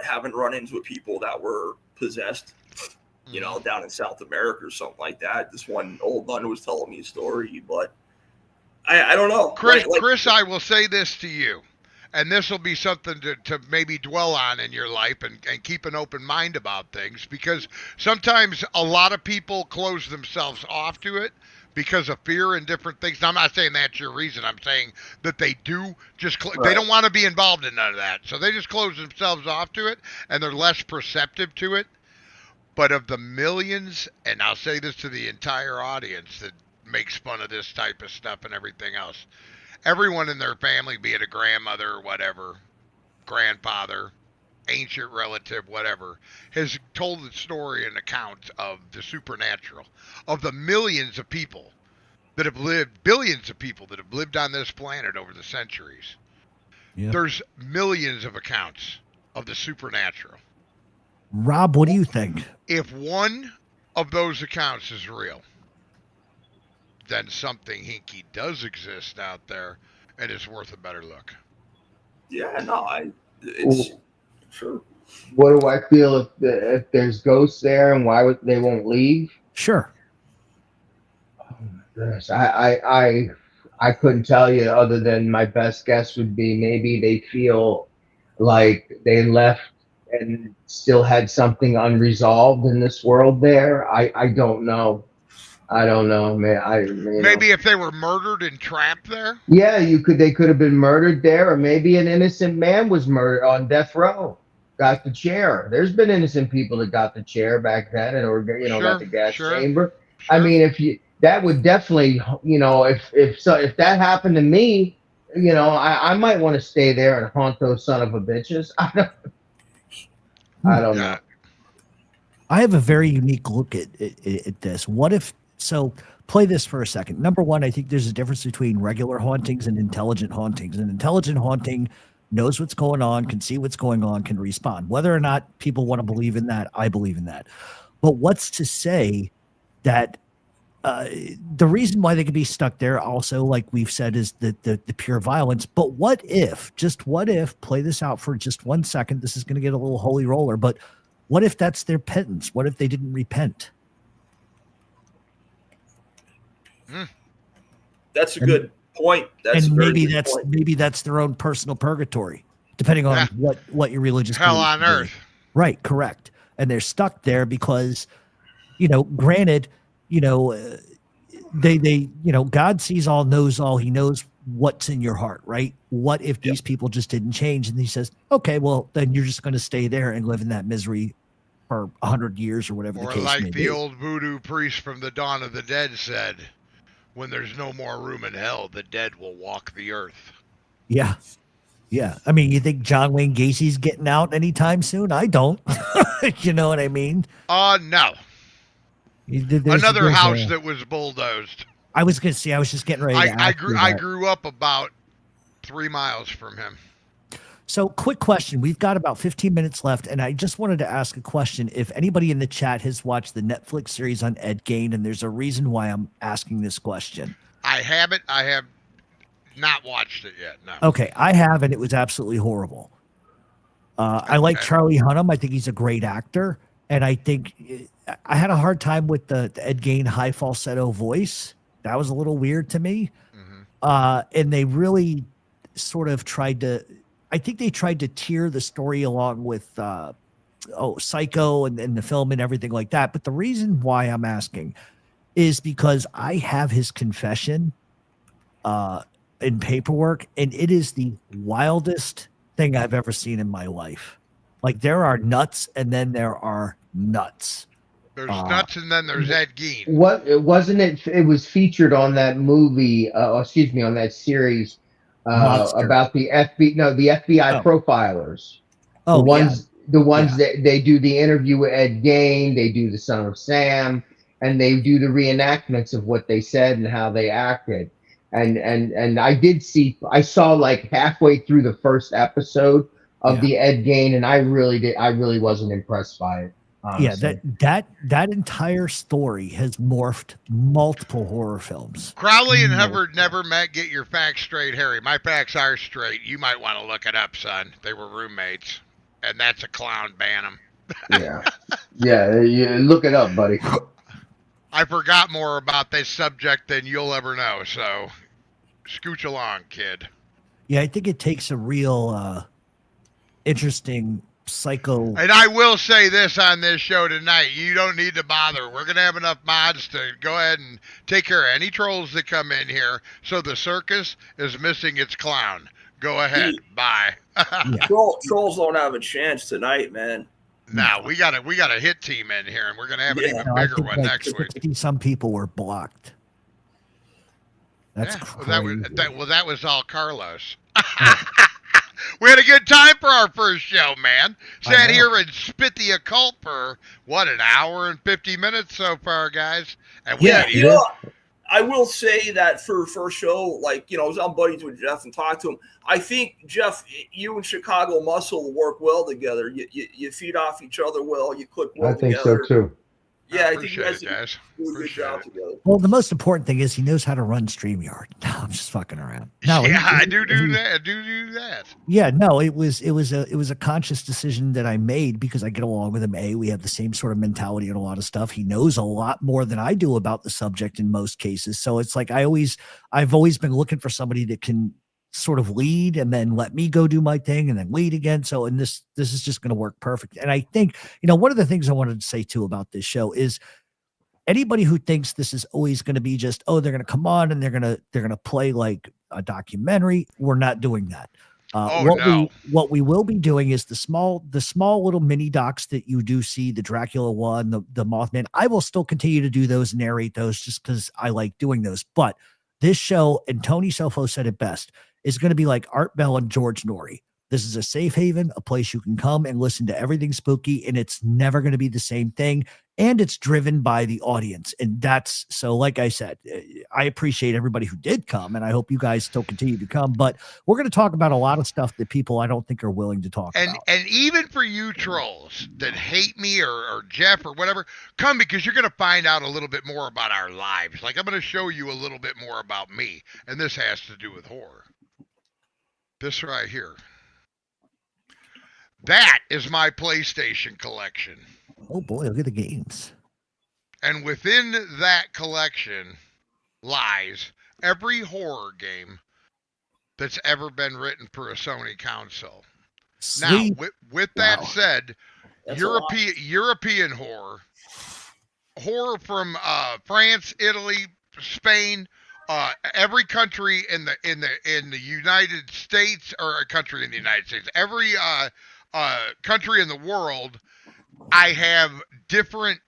having run-ins with people that were possessed, you know, down in South America or something like that. This one old nun was telling me a story, but I don't know. Chris, I will say this to you, and this will be something to maybe dwell on in your life and keep an open mind about things, because sometimes a lot of people close themselves off to it because of fear and different things. Now, I'm not saying that's your reason. I'm saying that they do just they don't want to be involved in none of that. So they just close themselves off to it, and they're less perceptive to it. But of the millions, and I'll say this to the entire audience that makes fun of this type of stuff and everything else, everyone in their family, be it a grandmother or whatever, grandfather, ancient relative, whatever, has told the story and account of the supernatural, of the millions of people that have lived, billions of people that have lived on this planet over the centuries. Yep. There's millions of accounts of the supernatural. Rob, what do you think? If one of those accounts is real, then something hinky does exist out there, and it's worth a better look. Yeah, no, it's sure. What do I feel if there's ghosts there, and why they won't leave? Sure. Oh my goodness, I couldn't tell you, other than my best guess would be maybe they feel like they left and still had something unresolved in this world there. I don't know. I don't know, man. Maybe if they were murdered and trapped there. Yeah, they could have been murdered there, or maybe an innocent man was murdered on death row, got the chair. There's been innocent people that got the chair back then, or got the gas chamber. Sure. I mean, that would definitely, if that happened to me, I might want to stay there and haunt those son of a bitches. I don't know. I have a very unique look at this. What if? So play this for a second. Number one, I think there's a difference between regular hauntings and intelligent hauntings. An intelligent haunting knows what's going on, can see what's going on, can respond. Whether or not people want to believe in that, I believe in that. But what's to say that the reason why they could be stuck there also, like we've said, is the pure violence. But what if, play this out for just 1 second. This is going to get a little holy roller, but what if that's their penance? What if they didn't repent? That's a good point. Maybe that's their own personal purgatory, depending on what your religious hell on earth. Right, correct. And they're stuck there because, granted, they God sees all, knows all. He knows what's in your heart, right? What if these people just didn't change? And he says, okay, well, then you're just going to stay there and live in that misery for 100 years or whatever the case may be. Or like the old voodoo priest from the Dawn of the Dead said, when there's no more room in hell, the dead will walk the earth. Yeah. Yeah. I mean, you think John Wayne Gacy's getting out anytime soon? I don't. You know what I mean? No. Another house that was bulldozed. I was going to say, I was just getting ready to I grew up about 3 miles from him. So quick question. We've got about 15 minutes left, and I just wanted to ask a question. If anybody in the chat has watched the Netflix series on Ed Gein, and there's a reason why I'm asking this question. I haven't. I have not watched it yet, no. Okay, I have, and it was absolutely horrible. I like Charlie Hunnam. I think he's a great actor, and I think I had a hard time with the Ed Gein high falsetto voice. That was a little weird to me. Mm-hmm. And they really sort of tried to... I think they tried to tier the story along with Psycho and the film and everything like that. But the reason why I'm asking is because I have his confession in paperwork, and it is the wildest thing I've ever seen in my life. Like, there are nuts, and then there are nuts. There's nuts, and then there's Ed Gein. It was featured on that movie, on that series. About the FBI profilers. The ones that they do the interview with Ed Gein, they do the Son of Sam, and they do the reenactments of what they said and how they acted. and I saw like halfway through the first episode of the Ed Gein, and I really wasn't impressed by it. Honestly. Yeah, that entire story has morphed multiple horror films. Crowley and Hubbard never met. Get your facts straight, Harry. My facts are straight. You might want to look it up, son. They were roommates, and that's a clown. Ban him. Yeah, look it up, buddy. I forgot more about this subject than you'll ever know, so scooch along, kid. Yeah, I think it takes a real interesting psycho. And I will say this on this show tonight, you don't need to bother. We're going to have enough mods to go ahead and take care of any trolls that come in here, so the circus is missing its clown. Go ahead. Bye. Trolls don't have a chance tonight, man. No, we got a hit team in here, and we're gonna have an even bigger one next week. Some people were blocked. That's crazy. That was all Carlos. We had a good time for our first show, man. Sat here and spit the occult for what, an hour and 50 minutes so far, guys. And I will say that for first show, like, I was on buddies with Jeff and talked to him. I think, Jeff, you and Chicago Muscle work well together. You feed off each other well. You click well together. I think so, too. Yeah, I think you guys do a good job together. Well, the most important thing is he knows how to run StreamYard. No, I'm just fucking around. No, I do that. Do that. Yeah, no, it was a conscious decision that I made because I get along with him. We have the same sort of mentality and a lot of stuff. He knows a lot more than I do about the subject in most cases. So it's like I've always been looking for somebody that can sort of lead and then let me go do my thing and then lead again. So, and this is just going to work perfect. And I think, one of the things I wanted to say too about this show is anybody who thinks this is always going to be just, they're going to come on and they're going to play like a documentary. We're not doing that. What we will be doing is the small little mini docs that you do see, the Dracula one, the Mothman. I will still continue to do those, narrate those just because I like doing those. But this show, and Tony Sofo said it best, is going to be like Art Bell and George Norrie. This is a safe haven, a place you can come and listen to everything spooky, and it's never going to be the same thing. And it's driven by the audience. And that's, so like I said, I appreciate everybody who did come, and I hope you guys still continue to come. But we're going to talk about a lot of stuff that people I don't think are willing to talk about. And even for you trolls that hate me or Jeff or whatever, come, because you're going to find out a little bit more about our lives. Like, I'm going to show you a little bit more about me. And this has to do with horror. This right here. That is my PlayStation collection. Oh boy, look at the games. And within that collection lies every horror game that's ever been written for a Sony console. Sweet. Now, with that said, European horror from France, Italy, Spain, every country in the United States, or a country in the United States, every country in the world, I have different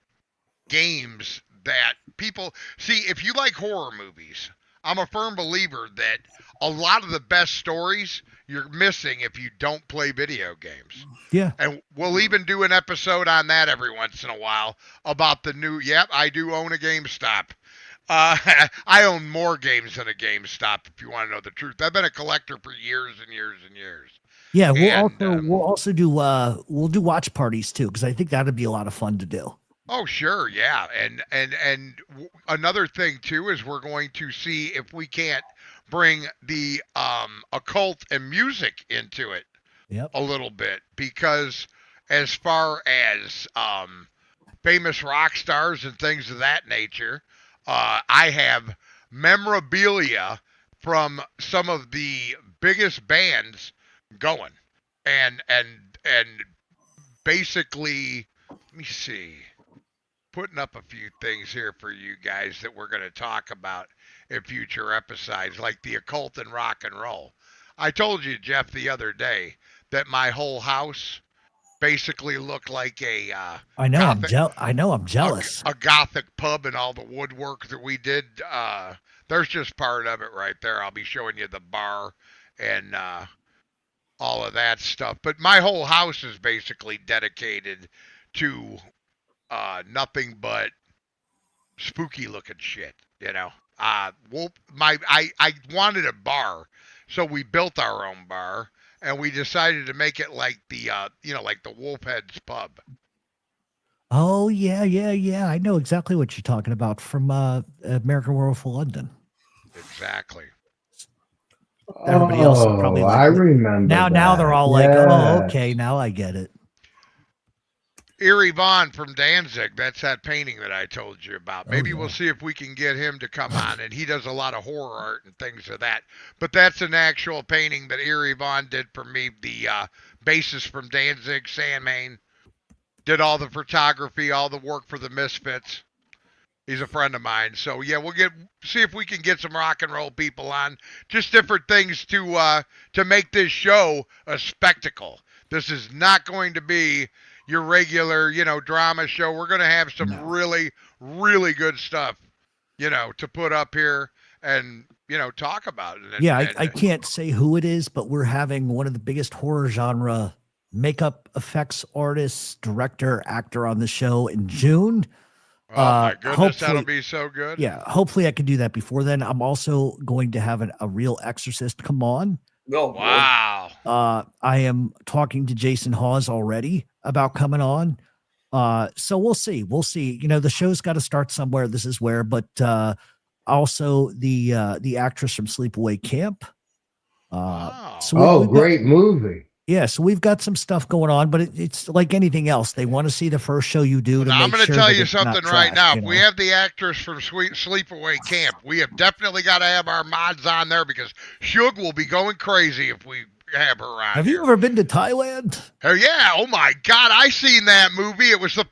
games that people see. If you like horror movies, I'm a firm believer that a lot of the best stories you're missing if you don't play video games. Yeah. And we'll even do an episode on that every once in a while about the new, I do own a GameStop. I own more games than a GameStop, if you want to know the truth. I've been a collector for years and years and years. Yeah, we'll also do watch parties too, because I think that'd be a lot of fun to do. Oh, sure, yeah, and another thing too is we're going to see if we can't bring the occult and music into it a little bit, because as far as famous rock stars and things of that nature, I have memorabilia from some of the biggest bands going, and basically, let me see, putting up a few things here for you guys that we're going to talk about in future episodes, like the occult and rock and roll. I told you, Jeff, the other day that my whole house basically looked like a I know, I'm jealous. A gothic pub, and all the woodwork that we did. There's just part of it right there. I'll be showing you the bar and all of that stuff. But my whole house is basically dedicated to nothing but spooky looking shit, I wanted a bar, so we built our own bar, and we decided to make it like the like the Wolfhead's Pub. Oh yeah. I know exactly what you're talking about from American Werewolf for London. Exactly. Everybody else is probably like, I remember. now they're all like, oh, okay, now I get it. Eerie Vaughn from Danzig, that's that painting that I told you about. Maybe we'll see if we can get him to come on, and he does a lot of horror art and things of that. But that's an actual painting that Eerie Vaughn did for me. The bassist from Danzig, Sandmain, did all the photography, all the work for the Misfits. He's a friend of mine. So yeah, we'll see if we can get some rock and roll people on. Just different things to make this show a spectacle. This is not going to be your regular, drama show. We're going to have some really, really good stuff, to put up here and, talk about it. I can't say who it is, but we're having one of the biggest horror genre makeup effects artists, director, actor on the show in June. Oh my goodness, that'll be so good. Yeah, hopefully I can do that before then. I'm also going to have a real exorcist come on. Oh, wow. I am talking to Jason Hawes already about coming on. So we'll see. The show's got to start somewhere. This is where, but also the actress from Sleepaway Camp. Wow. So great movie. Yeah, so we've got some stuff going on, but it's like anything else. They want to see the first show you do. I'm going to tell you something right now. If we have the actress from Sleepaway Camp, we have definitely got to have our mods on there because Shug will be going crazy if we have her on. Have you ever been to Thailand? Oh yeah! Oh my God! I seen that movie. It was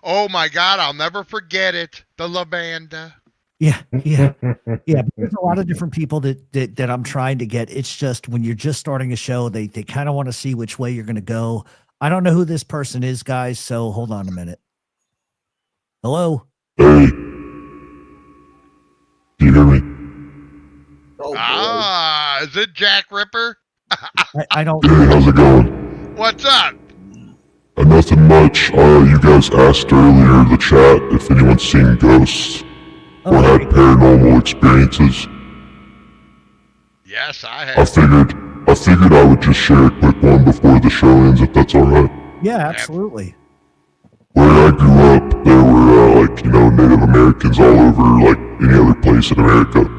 oh my God! I'll never forget it. The La Banda. Yeah. There's a lot of different people that I'm trying to get. It's just when you're just starting a show, they kind of want to see which way you're going to go. I don't know who this person is, guys. So hold on a minute. Hello. Hey. Do you hear me? Is it Jack Ripper? I don't. Hey, how's it going? What's up? Nothing much. You guys asked earlier in the chat if anyone's seen ghosts. Or had paranormal experiences. Yes, I have. I figured I would just share a quick one before the show ends, if that's all right. Yeah, absolutely. Where I grew up, there were Native Americans all over, like any other place in America.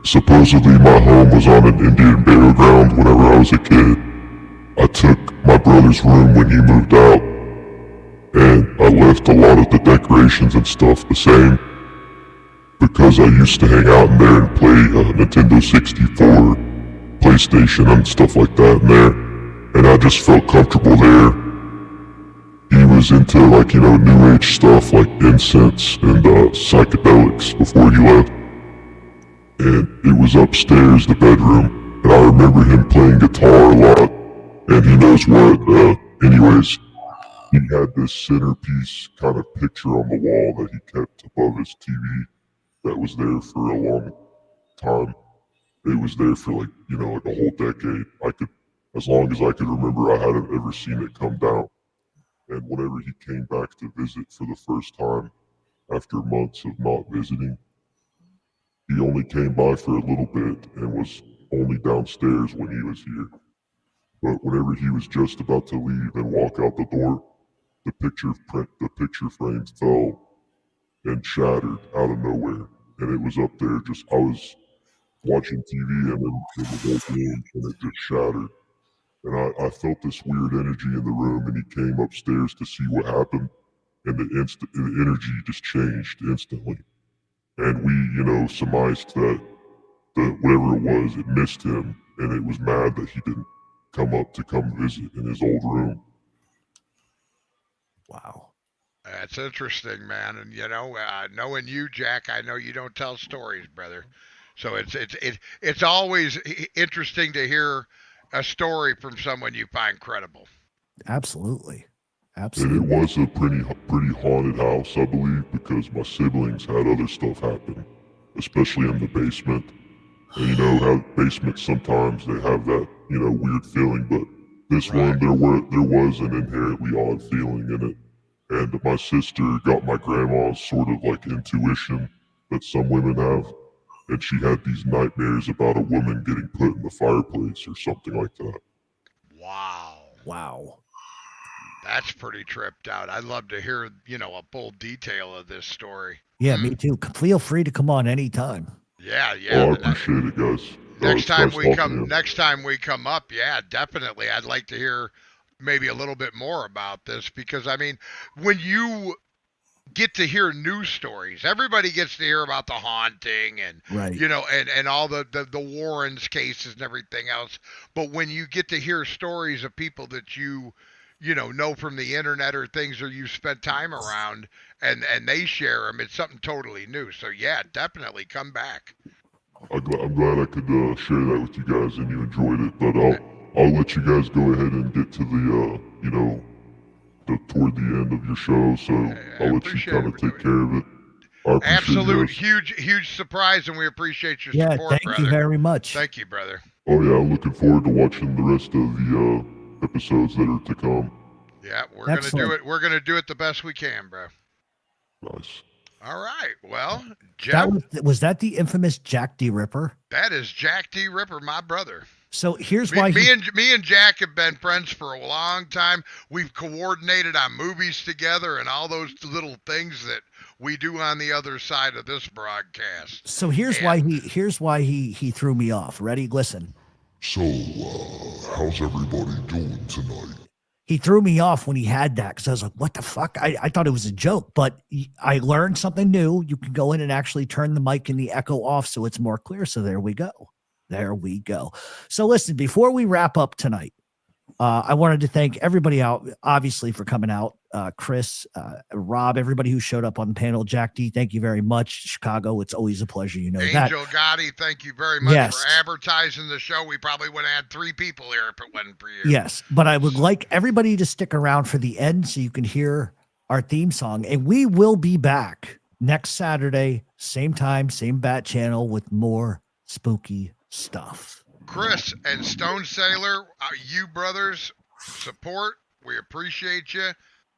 Supposedly, my home was on an Indian burial ground whenever I was a kid. I took my brother's room when he moved out, and I left a lot of the decorations and stuff the same. Because I used to hang out in there and play Nintendo 64, PlayStation and stuff like that in there. And I just felt comfortable there. He was into new age stuff like incense and psychedelics before he left. And it was upstairs, the bedroom. And I remember him playing guitar a lot. And he knows what, anyways, he had this centerpiece kind of picture on the wall that he kept above his TV. That was there for a long time. It was there for a whole decade. As long as I could remember, I hadn't ever seen it come down. And whenever he came back to visit for the first time, after months of not visiting, he only came by for a little bit and was only downstairs when he was here. But whenever he was just about to leave and walk out the door, the picture frame fell and shattered out of nowhere. And it was up there I was watching TV and it was room and it just shattered. And I felt this weird energy in the room, and he came upstairs to see what happened, and the energy just changed instantly. And we, surmised that whatever it was, it missed him, and it was mad that he didn't come visit in his old room. Wow. That's interesting, man. And knowing you, Jack, I know you don't tell stories, brother. So it's always interesting to hear a story from someone you find credible. Absolutely. And it was a pretty haunted house, I believe, because my siblings had other stuff happen, especially in the basement. And how basements sometimes they have that weird feeling, but this one there was an inherently odd feeling in it. And my sister got my grandma's sort of intuition that some women have. and she had these nightmares about a woman getting put in the fireplace or something like that. Wow. That's pretty tripped out. I'd love to hear, a full detail of this story. Yeah, me too. Feel free to come on anytime. Yeah. Oh, I appreciate it, guys. Next time we come up, yeah, definitely. I'd like to hear maybe a little bit more about this because when you get to hear news stories, everybody gets to hear about the haunting and right. And all the Warrens cases and everything else. But when you get to hear stories of people that you know from the internet or things or you spent time around and they share them, it's something totally new. So yeah, definitely come back. I'm glad I could share that with you guys and you enjoyed it. But I'll let you guys go ahead and get to the toward the end of your show. So I'll let you kind of take care of it. Absolute huge surprise, and we appreciate your support, thank brother. you very much. Thank you, brother. Oh yeah, I'm looking forward to watching the rest of the episodes that are to come. Yeah, we're gonna do it. We're gonna do it the best we can, bro. Nice. All right. Well, Jeff, was that the infamous Jack D. Ripper? That is Jack D. Ripper, my brother. So here's why me and Jack have been friends for a long time. We've coordinated on movies together and all those little things that we do on the other side of this broadcast. So here's why he threw me off. Ready? Listen. So how's everybody doing tonight? He threw me off when he had that because I was like, what the fuck? I thought it was a joke, but I learned something new. You can go in and actually turn the mic and the echo off so it's more clear. So there we go. There we go. So listen, before we wrap up tonight, I wanted to thank everybody out, obviously, for coming out. Chris, Rob, everybody who showed up on the panel. Jack D, thank you very much. Chicago, it's always a pleasure. You know that. Angel Gotti, thank you very much for advertising the show. We probably would have had 3 people here if it wasn't for you. Yes, but I would like everybody to stick around for the end so you can hear our theme song. And we will be back next Saturday, same time, same bat channel with more spooky stuff. Chris and Stone Sailor, you brothers, support. We appreciate you.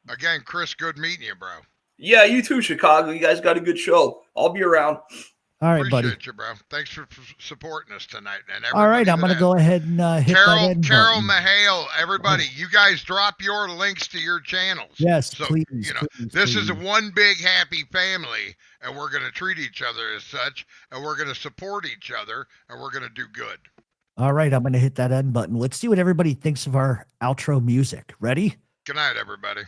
Again, Chris, good meeting you, bro. Yeah, you too, Chicago. You guys got a good show. I'll be around. All right, buddy. Appreciate you, bro. Thanks for supporting us tonight. And all right, I'm going to go ahead and hit that end Carol button. Mahale, everybody, you guys drop your links to your channels. Yes, so, please. This is one big happy family, and we're going to treat each other as such, and we're going to support each other, and we're going to do good. All right, I'm going to hit that end button. Let's see what everybody thinks of our outro music. Ready? Good night, everybody.